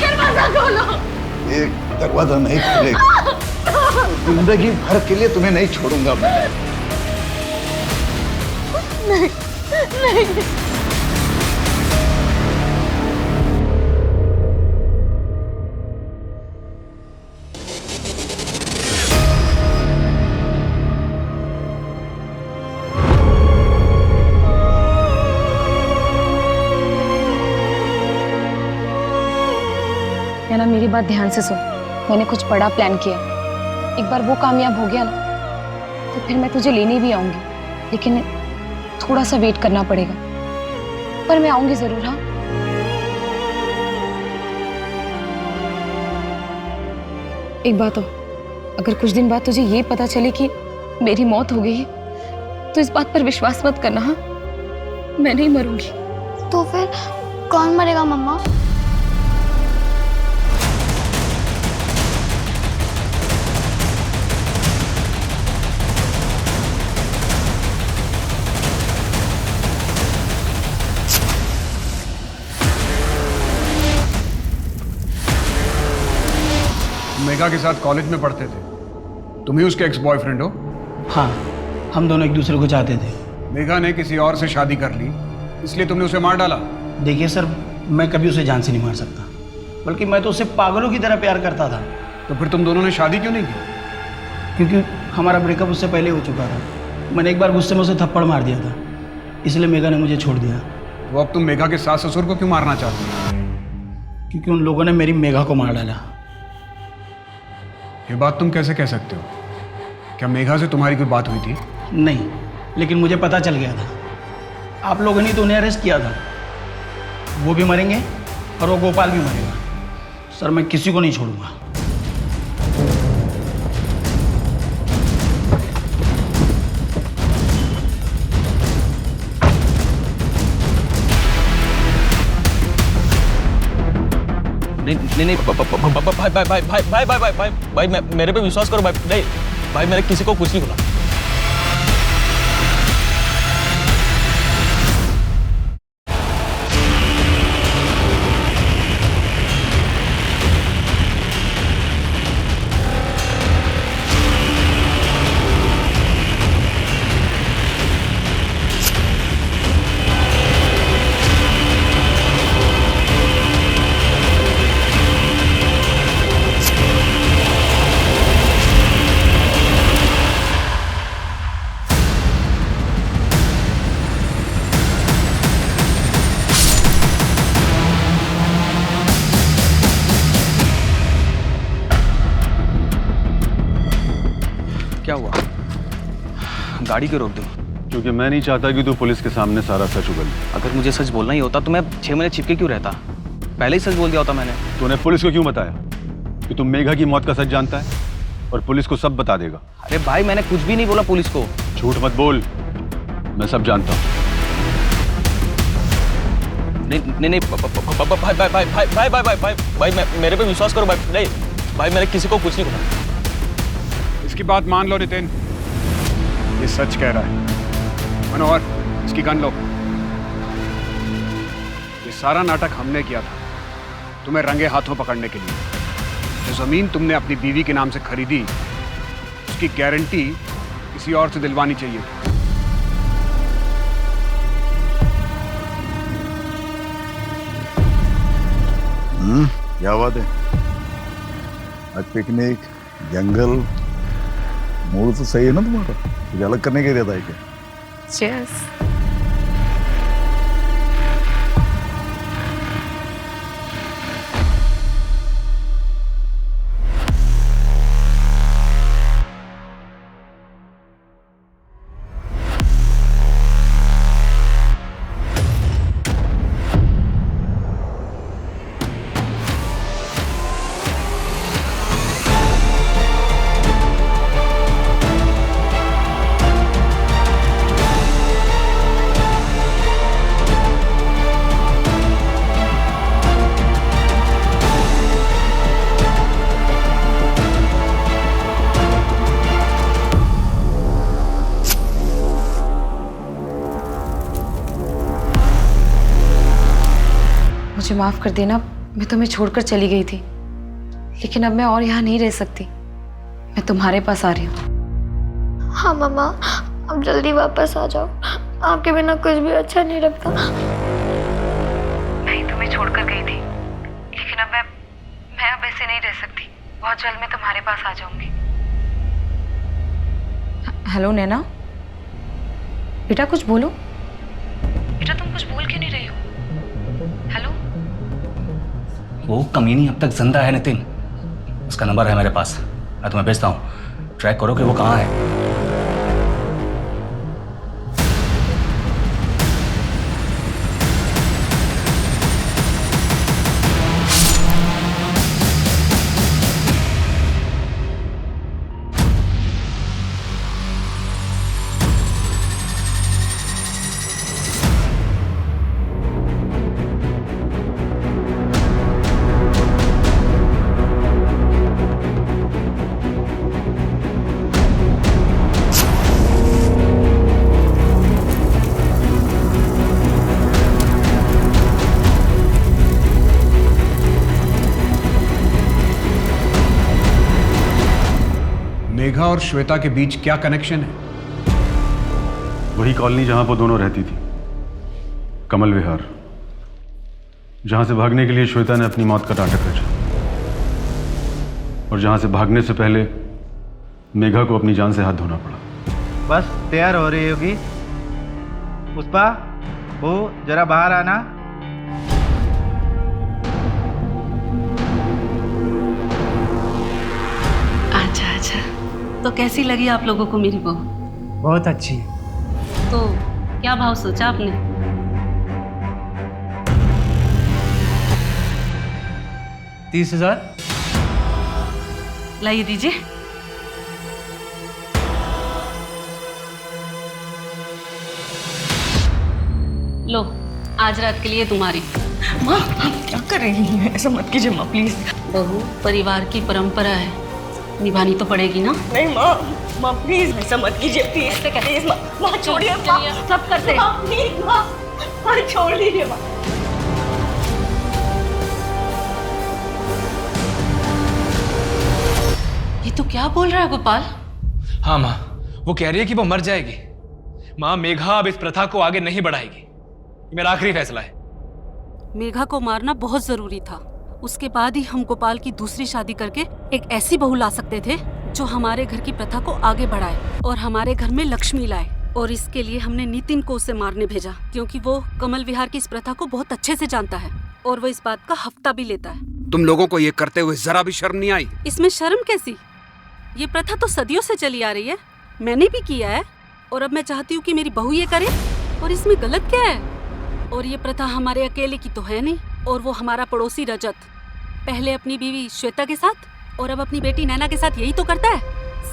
दरवाजा खोलो। एक दरवाजा नहीं खुलेगा, जिंदगी भर के लिए तुम्हें नहीं छोड़ूंगा मैं। नहीं नहीं। या ना मेरी बात ध्यान से सुन। मैंने कुछ बड़ा प्लान किया। एक बार वो कामयाब हो गया ना तो फिर मैं तुझे लेने भी आऊंगी, लेकिन थोड़ा सा वेट करना पड़ेगा, पर मैं आऊंगी जरूर। हाँ, एक बात हो, अगर कुछ दिन बाद तुझे ये पता चले कि मेरी मौत हो गई है तो इस बात पर विश्वास मत करना। हाँ, मैं नहीं मरूंगी। तो फिर कौन मरेगा मम्मा? मेघा के साथ कॉलेज में पढ़ते थे, तुम ही उसके एक्स बॉयफ्रेंड हो? हाँ, हम दोनों एक दूसरे को चाहते थे। मेघा ने किसी और से शादी कर ली, इसलिए तुमने उसे मार डाला? देखिए सर, मैं कभी उसे जान से नहीं मार सकता, बल्कि मैं तो उसे पागलों की तरह प्यार करता था। तो फिर तुम दोनों ने शादी क्यों नहीं की? क्योंकि हमारा ब्रेकअप उससे पहले हो चुका था। मैंने एक बार गुस्से में उसे थप्पड़ मार दिया था, इसलिए मेघा ने मुझे छोड़ दिया। तो अब तुम मेघा के सास ससुर को क्यों मारना चाहते हो? क्योंकि उन लोगों ने मेरी मेघा को मार डाला। ये बात तुम कैसे कह सकते हो? क्या मेघा से तुम्हारी कोई बात हुई थी? नहीं, लेकिन मुझे पता चल गया था। आप लोगों ने तो उन्हें अरेस्ट किया था। वो भी मरेंगे और वो गोपाल भी मरेगा। सर मैं किसी को नहीं छोड़ूंगा। नहीं भाई मेरे पे विश्वास करो भाई। नहीं भाई, मैंने किसी को कुछ नहीं बोला। क्या हुआ? गाड़ी क्यों रोक दी? क्योंकि मैं नहीं चाहता कि तू पुलिस के सामने सारा सच उगल। अगर मुझे सच बोलना ही होता तो मैं 6 महीने छिपके क्यों रहता? पहले ही सच बोल दिया होता मैंने। तूने पुलिस को क्यों बताया कि तुम मेघा की मौत का सच जानता है और पुलिस को सब बता देगा? अरे भाई मैंने कुछ भी नहीं बोला पुलिस को। झूठ मत बोल, मैं सब जानता हूँ। नहीं भाई मेरे पे विश्वास करो भाई। नहीं भाई मैंने किसी को कुछ नहीं बोला। इसकी बात मान लो नितिन, ये सच कह रहा है। मनोहर, इसकी गन लो। ये सारा नाटक हमने किया था तुम्हें रंगे हाथों पकड़ने के लिए। जो जमीन तुमने अपनी बीवी के नाम से खरीदी उसकी गारंटी किसी और से दिलवानी चाहिए। क्या बात है? आज पिकनिक, जंगल, मूड तो सही है ना तुम्हारा? कुछ अलग करने के लिए था क्या? Cheers. मुझे माफ कर देना, मैं तुम्हें छोड़कर चली गई थी, लेकिन अब मैं और यहाँ नहीं रह सकती। मैं तुम्हारे पास आ रही हूँ। हाँ मम्मा, अब जल्दी वापस आ जाओ। आपके बिना कुछ भी अच्छा नहीं लगता। मैं तुम्हें छोड़कर गई थी, लेकिन अब मैं अब ऐसे नहीं रह सकती। बहुत जल्द मैं तुम्हारे पास आ जाऊंगी। हेलो नैना, बेटा कुछ बोलो। बेटा तुम कुछ बोल क्यों नहीं रही हो? हेलो। वो कमीनी अब तक जिंदा है नितिन। उसका नंबर है मेरे पास, मैं तुम्हें भेजता हूँ। ट्रैक करो कि वो कहाँ है। मेघा और श्वेता के बीच क्या कनेक्शन है? वही कॉलोनी जहां वो दोनों रहती थी, कमल विहार, जहां से भागने के लिए श्वेता ने अपनी मौत का नाटक रचा और जहां से भागने से पहले मेघा को अपनी जान से हाथ धोना पड़ा। बस तैयार हो रही होगी। पुष्पा, वो जरा बाहर आना। अच्छा अच्छा, तो कैसी लगी आप लोगों को मेरी बहू? बहुत अच्छी। तो क्या भाव सोचा आपने? $30,000। लाइए दीजिए। लो, आज रात के लिए तुम्हारी। माँ आप क्या कर रही हैं? ऐसा मत कीजिए माँ प्लीज। बहू, परिवार की परंपरा है, निभानी तो पड़ेगी ना। नहीं माँ प्लीज ऐसा मत कीजिए प्लीज। प्लीज माँ छोड़िए। सब करते हैं। प्लीज माँ छोड़ दीजिए माँ। ये तो क्या बोल रहा है गोपाल? हाँ माँ, वो कह रही है कि वो मर जाएगी। माँ, मेघा अब इस प्रथा को आगे नहीं बढ़ाएगी। मेरा आखिरी फैसला है। मेघा को मारना बहुत जरूरी था। उसके बाद ही हम गोपाल की दूसरी शादी करके एक ऐसी बहू ला सकते थे जो हमारे घर की प्रथा को आगे बढ़ाए और हमारे घर में लक्ष्मी लाए। और इसके लिए हमने नितिन को उसे मारने भेजा, क्योंकि वो कमल विहार की इस प्रथा को बहुत अच्छे से जानता है और वो इस बात का हफ्ता भी लेता है। तुम लोगों को ये करते हुए जरा भी शर्म नहीं आई? इसमें शर्म कैसी? ये प्रथा तो सदियों से चली आ रही है, मैंने भी किया है और अब मैं चाहती हूँ कि मेरी बहू ये करे, और इसमें गलत क्या है? और ये प्रथा हमारे अकेले की तो है नहीं, और वो हमारा पड़ोसी रजत पहले अपनी बीवी श्वेता के साथ और अब अपनी बेटी नैना के साथ यही तो करता है।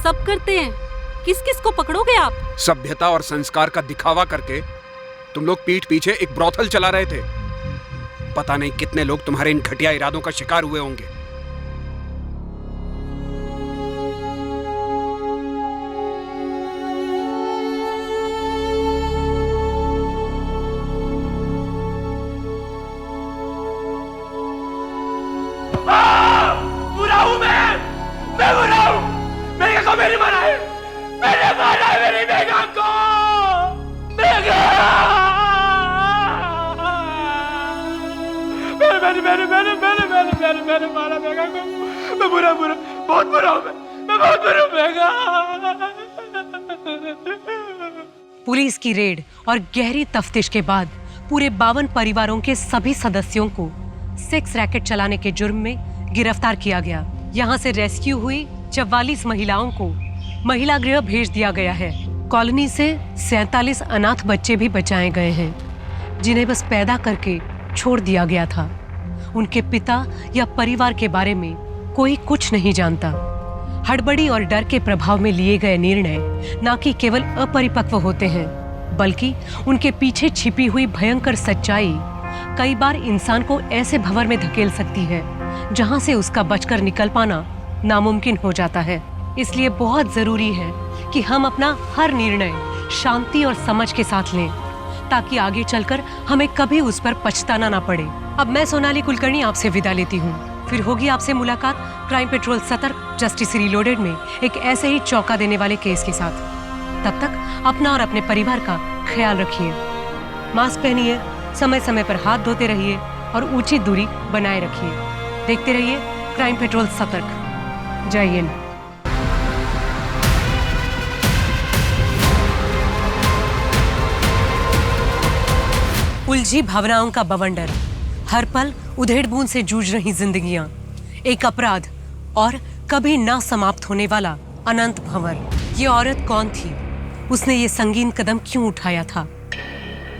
सब करते हैं, किस किस को पकड़ोगे आप? सभ्यता और संस्कार का दिखावा करके तुम लोग पीठ पीछे एक ब्रोथल चला रहे थे। पता नहीं कितने लोग तुम्हारे इन घटिया इरादों का शिकार हुए होंगे। बुरा हूं मैं बुरा हूं। मेघा को मेरी मारा है, मैंने मारा है मेरी मेघा को। मेघा मैंने मारा मेघा को। मैं बुरा बहुत बुरा हूं, मैं बहुत बुरा हूं मेघा। पुलिस की रेड और गहरी तफ्तीश के बाद पूरे 52 परिवारों के सभी सदस्यों को सेक्स रैकेट चलाने के जुर्म में गिरफ्तार किया गया। यहाँ से रेस्क्यू हुई 44 महिलाओं को महिला गृह भेज दिया गया है। कॉलोनी से 47 अनाथ बच्चे भी बचाए गए हैं, जिन्हें बस पैदा करके छोड़ दिया गया था। उनके पिता या परिवार के बारे में कोई कुछ नहीं जानता। हड़बड़ी और डर के प्रभाव में लिए गए निर्णय न कि केवल अपरिपक्व होते हैं, बल्कि उनके पीछे छिपी हुई भयंकर सच्चाई कई बार इंसान को ऐसे भंवर में धकेल सकती है जहां से उसका बचकर निकल पाना नामुमकिन हो जाता है। इसलिए बहुत जरूरी है कि हम अपना हर निर्णय शांति और समझ के साथ लें, ताकि आगे चलकर हमें कभी उस पर पछताना ना पड़े। अब मैं सोनाली कुलकर्णी आपसे विदा लेती हूँ। फिर होगी आपसे मुलाकात क्राइम पेट्रोल सतर्क जस्टिस रीलोडेड में एक ऐसे ही चौंका देने वाले केस के साथ। तब तक अपना और अपने परिवार का ख्याल रखिए, मास्क पहनिए, समय समय पर हाथ धोते रहिए और उचित दूरी बनाए रखिए। देखते रहिए क्राइम पेट्रोल सतर्क। जय हिंद। उलझी भावनाओं का बवंडर, हर पल उधेड़ बूंद से जूझ रही जिंदगियां, एक अपराध और कभी ना समाप्त होने वाला अनंत भंवर। ये औरत कौन थी? उसने ये संगीन कदम क्यों उठाया था?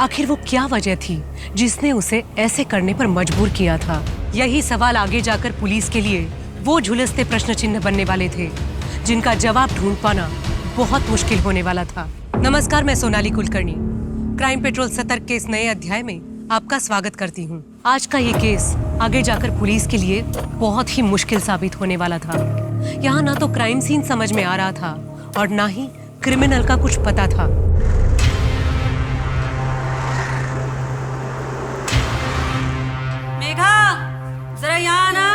आखिर वो क्या वजह थी जिसने उसे ऐसे करने पर मजबूर किया था? यही सवाल आगे जाकर पुलिस के लिए वो झुलसते प्रश्न चिन्ह बनने वाले थे, जिनका जवाब ढूंढ पाना बहुत मुश्किल होने वाला था। नमस्कार, मैं सोनाली कुलकर्णी क्राइम पेट्रोल सतर्क के इस नए अध्याय में आपका स्वागत करती हूँ। आज का ये केस आगे जाकर पुलिस के लिए बहुत ही मुश्किल साबित होने वाला था। यहाँ ना तो क्राइम सीन समझ में आ रहा था और ना ही क्रिमिनल का कुछ पता था। मेघा, जरा यहाँ आना।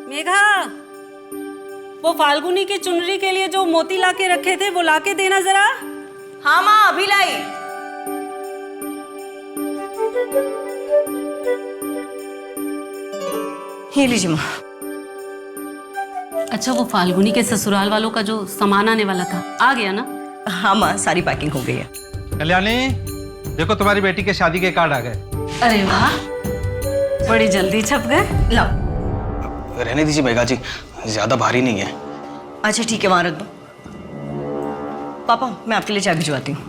मेघा, वो फाल्गुनी की चुनरी के लिए जो मोती लाके रखे थे वो लाके देना जरा। हाँ माँ, अभी लाई। ये लीजिए माँ। अच्छा, वो फाल्गुनी के ससुराल वालों का जो सामान आने वाला था आ गया ना? हाँ माँ, सारी पैकिंग हो गई है। कल्याणी, देखो तुम्हारी बेटी के शादी के कार्ड आ गए। अरे वाह, बड़ी जल्दी छप गए। लाओ। रहने दीजिए मेघा जी, ज्यादा भारी नहीं है। अच्छा ठीक है, वहां रख दो। पापा, मैं आपके लिए चाय भिजवाती हूँ।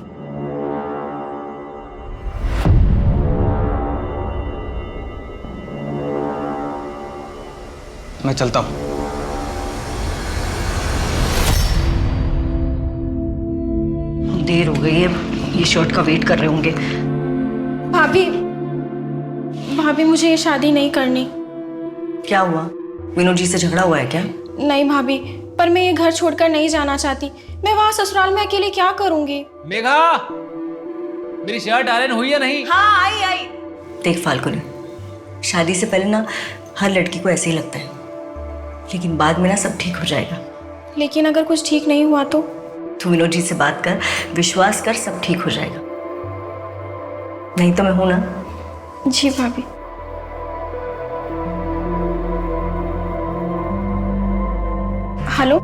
मैं चलता हूँ। देर हो गई है, ये शर्ट का वेट कर रहे होंगे। भाभी मुझे ये शादी नहीं करनी। क्या हुआ? मीनू जी से झगड़ा हुआ है क्या? नहीं भाभी, पर मैं ये घर छोड़कर नहीं जाना चाहती। मैं वहाँ ससुराल में अकेले क्या करूंगी? मेघा, मेरी शर्ट आयरन हुई है नहीं? हाँ, आई। देख फाल्गुनी, शादी से पहले ना हर लड़की को ऐसे ही लगता है, लेकिन बाद में ना सब ठीक हो जाएगा। लेकिन अगर कुछ ठीक नहीं हुआ तो? तू मीनू जी से बात कर, विश्वास कर, सब ठीक हो जाएगा। नहीं तो मैं हूं ना। जी भाभी। हेलो।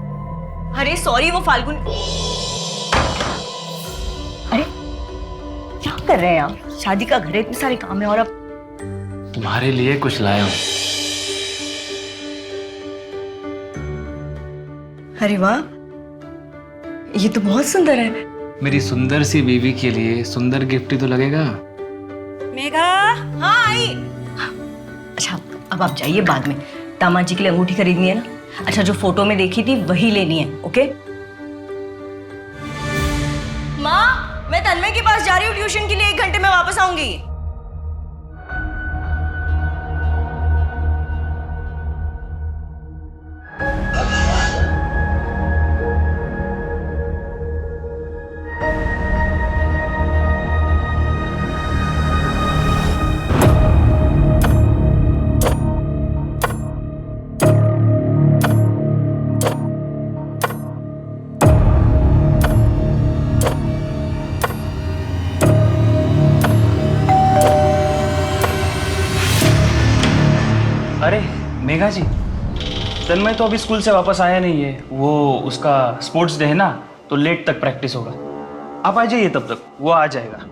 अरे सॉरी, वो फाल्गुन। अरे क्या कर रहे हैं आप? शादी का घर है, इतने सारे काम है और अब तुम्हारे लिए कुछ लाया हूं। अरे वाह, ये तो बहुत सुंदर है। मेरी सुंदर सी बीवी के लिए सुंदर गिफ्ट ही तो लगेगा। मेघा, हाँ आई। अच्छा अब आप जाइए, बाद में दामाद जी के लिए अंगूठी खरीदनी है ना। अच्छा जो फोटो में देखी थी वही लेनी है, ओके? माँ, मैं तन्मय के पास जा रही हूँ ट्यूशन के लिए, 1 घंटे में वापस आऊंगी। अरे मेघा जी, तन्मय तो अभी स्कूल से वापस आया नहीं है। वो उसका स्पोर्ट्स डे है ना, तो लेट तक प्रैक्टिस होगा। आप आ जाइए, तब तक वो आ जाएगा।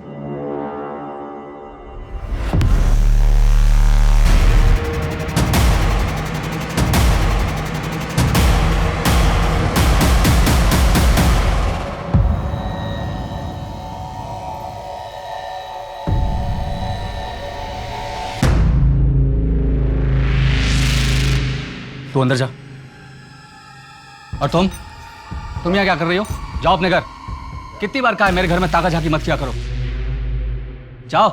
तू अंदर जा। और तुम यहाँ क्या कर रही हो? जाओ अपने घर। कितनी बार कहा है मेरे घर में ताका झाकी मत किया करो। जाओ।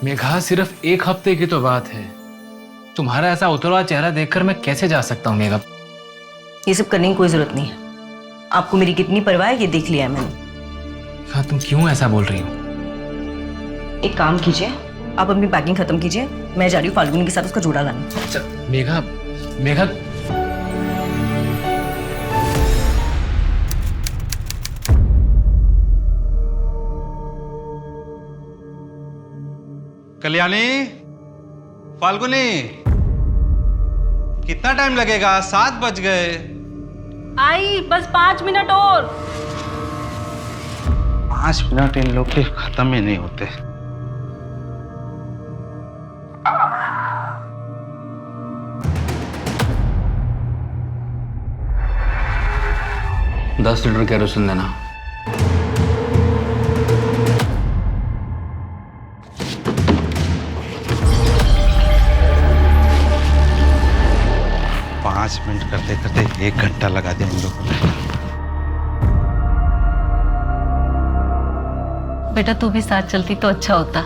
मेघा, सिर्फ 1 हफ्ते की तो बात है। तुम्हारा ऐसा उतरा चेहरा देखकर मैं कैसे जा सकता हूँ मेघा? ये सब करने की कोई जरूरत नहीं है। आपको मेरी कितनी परवाह है ये देख लिया है मैंने। हाँ, तुम क्यों ऐसा बोल रही हो? एक काम कीजिए, आप अपनी पैकिंग खत्म कीजिए, मैं जा रही हूँ फाल्गुनी के साथ उसका जोड़ा लाने। अच्छा मेघा, मेघा कल्याणी, फाल्गुनी, कितना टाइम लगेगा? 7 बज गए। आई, बस 5 मिनट और। 5 मिनट इन लोग के खत्म ही नहीं होते। दस लीटर केरोसिन देना। पाँच मिनट करते करते 1 घंटा लगा दिया इन लोगों ने। बेटा तू भी साथ चलती तो अच्छा होता।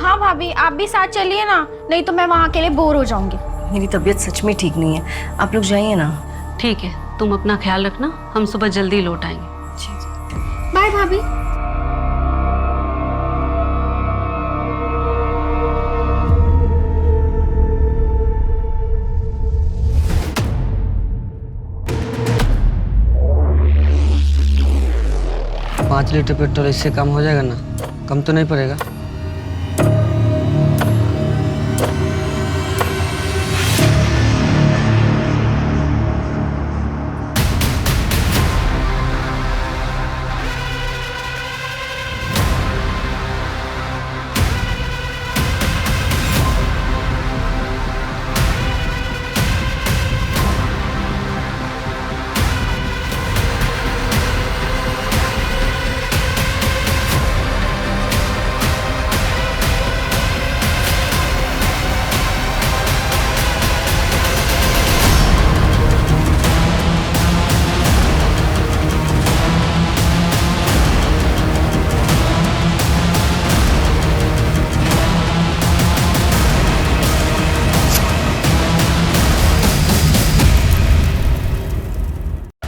हाँ भाभी, आप भी साथ चलिए ना, नहीं तो मैं वहाँ अकेले बोर हो जाऊंगी। मेरी तबीयत सच में ठीक नहीं है, आप लोग जाइए ना। ठीक है, तुम अपना ख्याल रखना, हम सुबह जल्दी लौट आएंगे। बाय भाभी। पाँच लीटर पेट्रोल इससे कम हो जाएगा ना? कम तो नहीं पड़ेगा?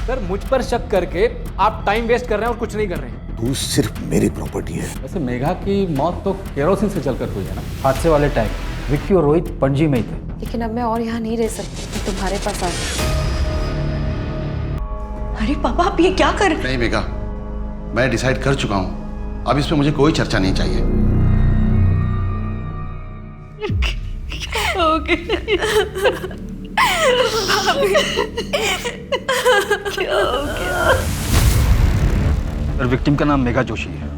सर, मुझ पर शक करके आप टाइम वेस्ट कर रहे हैं और कुछ नहीं कर रहे हैं। तू सिर्फ मेरी प्रॉपर्टी है। वैसे मेघा की मौत तो केरोसिन से जलकर हुई है ना? हादसे वाले टाइम विक्की और रोहित पणजी में ही थे। लेकिन अब मैं और यहाँ नहीं रह सकती, मैं तुम्हारे पास आ गई। अरे पापा, आप ये क्या कर? नहीं मेघा, मैं डिसाइड कर चुका हूँ, अब इसमें मुझे कोई चर्चा नहीं चाहिए। क्या हो गया? क्या हो गया? और विक्टिम का नाम मेघा जोशी है।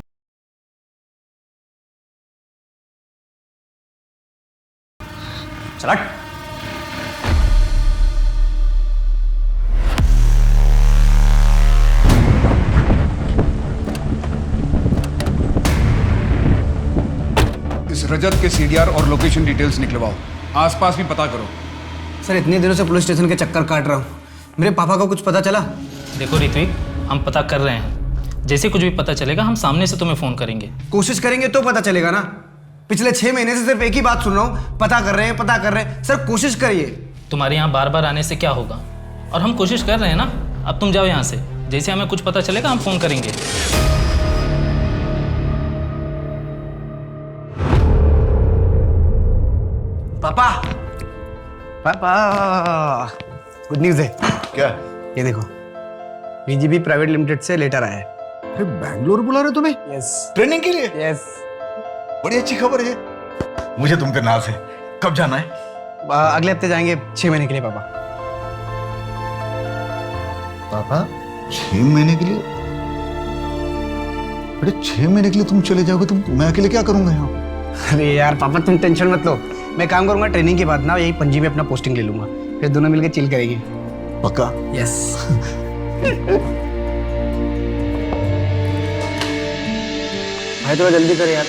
चल हट। इस रजत के सीडीआर और लोकेशन डिटेल्स निकलवाओ, आसपास भी पता करो। सर इतने दिनों से पुलिस स्टेशन के चक्कर काट रहा हूँ, मेरे पापा को कुछ पता चला? देखो ऋत्विक, हम पता कर रहे हैं, जैसे कुछ भी पता चलेगा हम सामने से तुम्हें फोन करेंगे। कोशिश करेंगे तो पता चलेगा ना। पिछले 6 महीने से सिर्फ एक ही बात सुन रहा हूँ, पता कर रहे हैं, पता कर रहे हैं। सर कोशिश करिए। तुम्हारे यहाँ बार बार आने से क्या होगा, और हम कोशिश कर रहे हैं ना। अब तुम जाओ यहाँ से, जैसे हमें कुछ पता चलेगा हम फोन करेंगे। पापा, पापा, गुड न्यूज़ है। क्या? ये देखो, बीजीबी प्राइवेट लिमिटेड से लेटर आया है। अरे बैंगलोर बुला रहे तुम्हें? यस। ट्रेनिंग के लिए? यस। बड़ी अच्छी खबर है। मुझे तुम पे नाज है। कब जाना है? अगले हफ्ते जाएंगे 6 महीने के लिए पापा। पापा 6 महीने के लिए? अरे 6 महीने के लिए तुम चले जाओगे? मैं अकेले क्या करूंगा यहाँ? अरे यार पापा तुम टेंशन मत लो, मैं काम करूंगा। ट्रेनिंग के बाद ना यही पणजी में अपना पोस्टिंग ले लूंगा, फिर दोनों मिलकर चिल करेंगे। पक्का? यस। भाई थोड़ा जल्दी कर यार।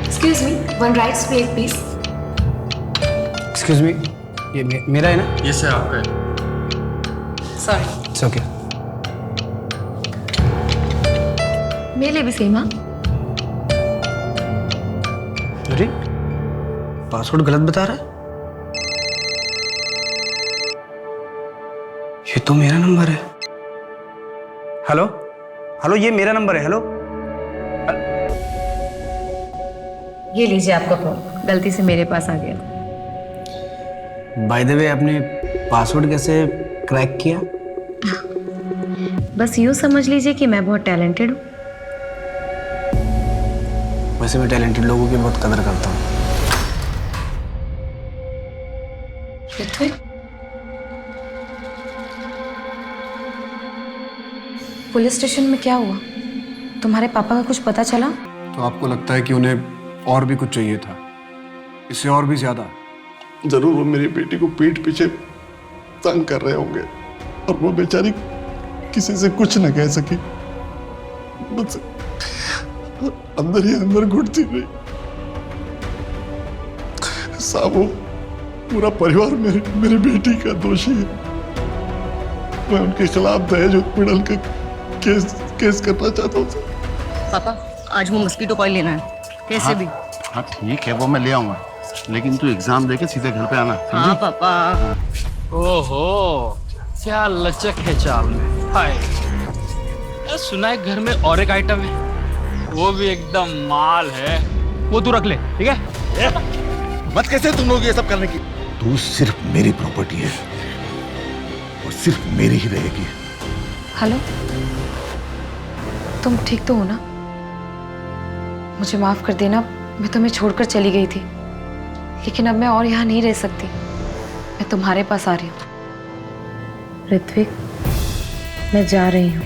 Excuse me, 1 rice plate please. Excuse me, ये मेरा है ना? ये सर आपका है। सॉरी। It's okay. मेरे लिए भी सेम। हाँ, अरे पासवर्ड गलत बता रहा है। ये तो मेरा नंबर है। हेलो हेलो, ये मेरा नंबर है। हेलो, ये लीजिए आपका फोन, गलती से मेरे पास आ गया। बाय द वे आपने पासवर्ड कैसे क्रैक किया? बस यूँ समझ लीजिए कि मैं बहुत टैलेंटेड हूँ। वैसे मैं टैलेंटेड लोगों की बहुत कदर करता हूँ। ऋत्विक, पुलिस स्टेशन में क्या हुआ? तुम्हारे पापा का कुछ पता चला? तो आपको लगता है कि उन्हें और भी कुछ चाहिए था, इससे और भी ज्यादा? जरूर वो मेरी बेटी को पीठ पीछे तंग कर रहे होंगे और वो बेचारी किसी से कुछ न कह सकी, बस अंदर ही अंदर घुटती रही। साबू, पूरा परिवार मेरी बेटी का दोषी है। मैं उनके खिलाफ दहेज उत्पीड़न का केस करना चाहता हूँ। पापा आज वो मस्कीटो कॉइल लेना है कैसे भी। हाँ ठीक है, वो मैं ले आऊंगा, लेकिन तू एग्जाम देके सीधे घर पे आना। हाँ पापा। ओहो, क्या लचक है चाल में। हाय, सुना है घर में और एक आइटम है, वो भी एकदम माल है। वो तू रख ले, ठीक है? मत कैसे तुम लोग ये सब करने की। तू सिर्फ मेरी प्रॉपर्टी है और सिर्फ मेरी ही रहेगी। हेलो, तुम ठीक तो हो ना? मुझे माफ कर देना, मैं तुम्हें छोड़कर चली गई थी, लेकिन अब मैं और यहाँ नहीं रह सकती। मैं तुम्हारे पास आ रही हूँ। ऋत्विक, मैं जा रही हूँ।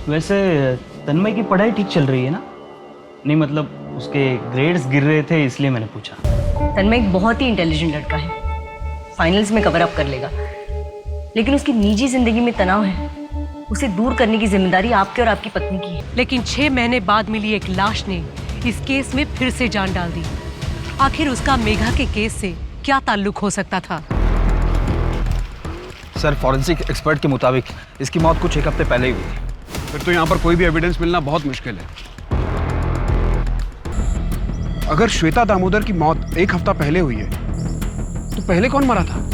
वैसे तन्मय की पढ़ाई ठीक चल रही है ना? नहीं मतलब उसके ग्रेड्स गिर रहे थे इसलिए मैंने पूछा। तन्मय एक बहुत ही इंटेलिजेंट लड़का है, फाइनल्स में कवर अप कर लेगा, लेकिन उसकी निजी जिंदगी में तनाव है। उसे दूर करने की जिम्मेदारी आपके और आपकी पत्नी की है। लेकिन 6 महीने बाद मिली एक लाश ने इस केस में फिर से जान डाल दी। आखिर उसका मेघा के केस से क्या ताल्लुक हो सकता था? सर फॉरेंसिक एक्सपर्ट के मुताबिक इसकी मौत कुछ 1 हफ्ते पहले ही हुई थी। फिर तो यहाँ पर कोई भी एविडेंस मिलना बहुत मुश्किल है। अगर श्वेता दामोदर की मौत 1 हफ्ता पहले हुई है, तो पहले कौन मरा था?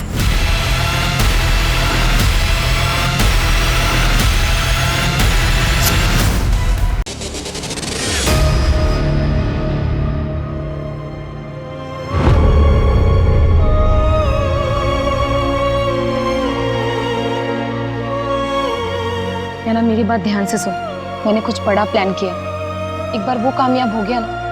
या ना, मेरी बात ध्यान से सुन। मैंने कुछ बड़ा प्लान किया, एक बार वो कामयाब हो गया ना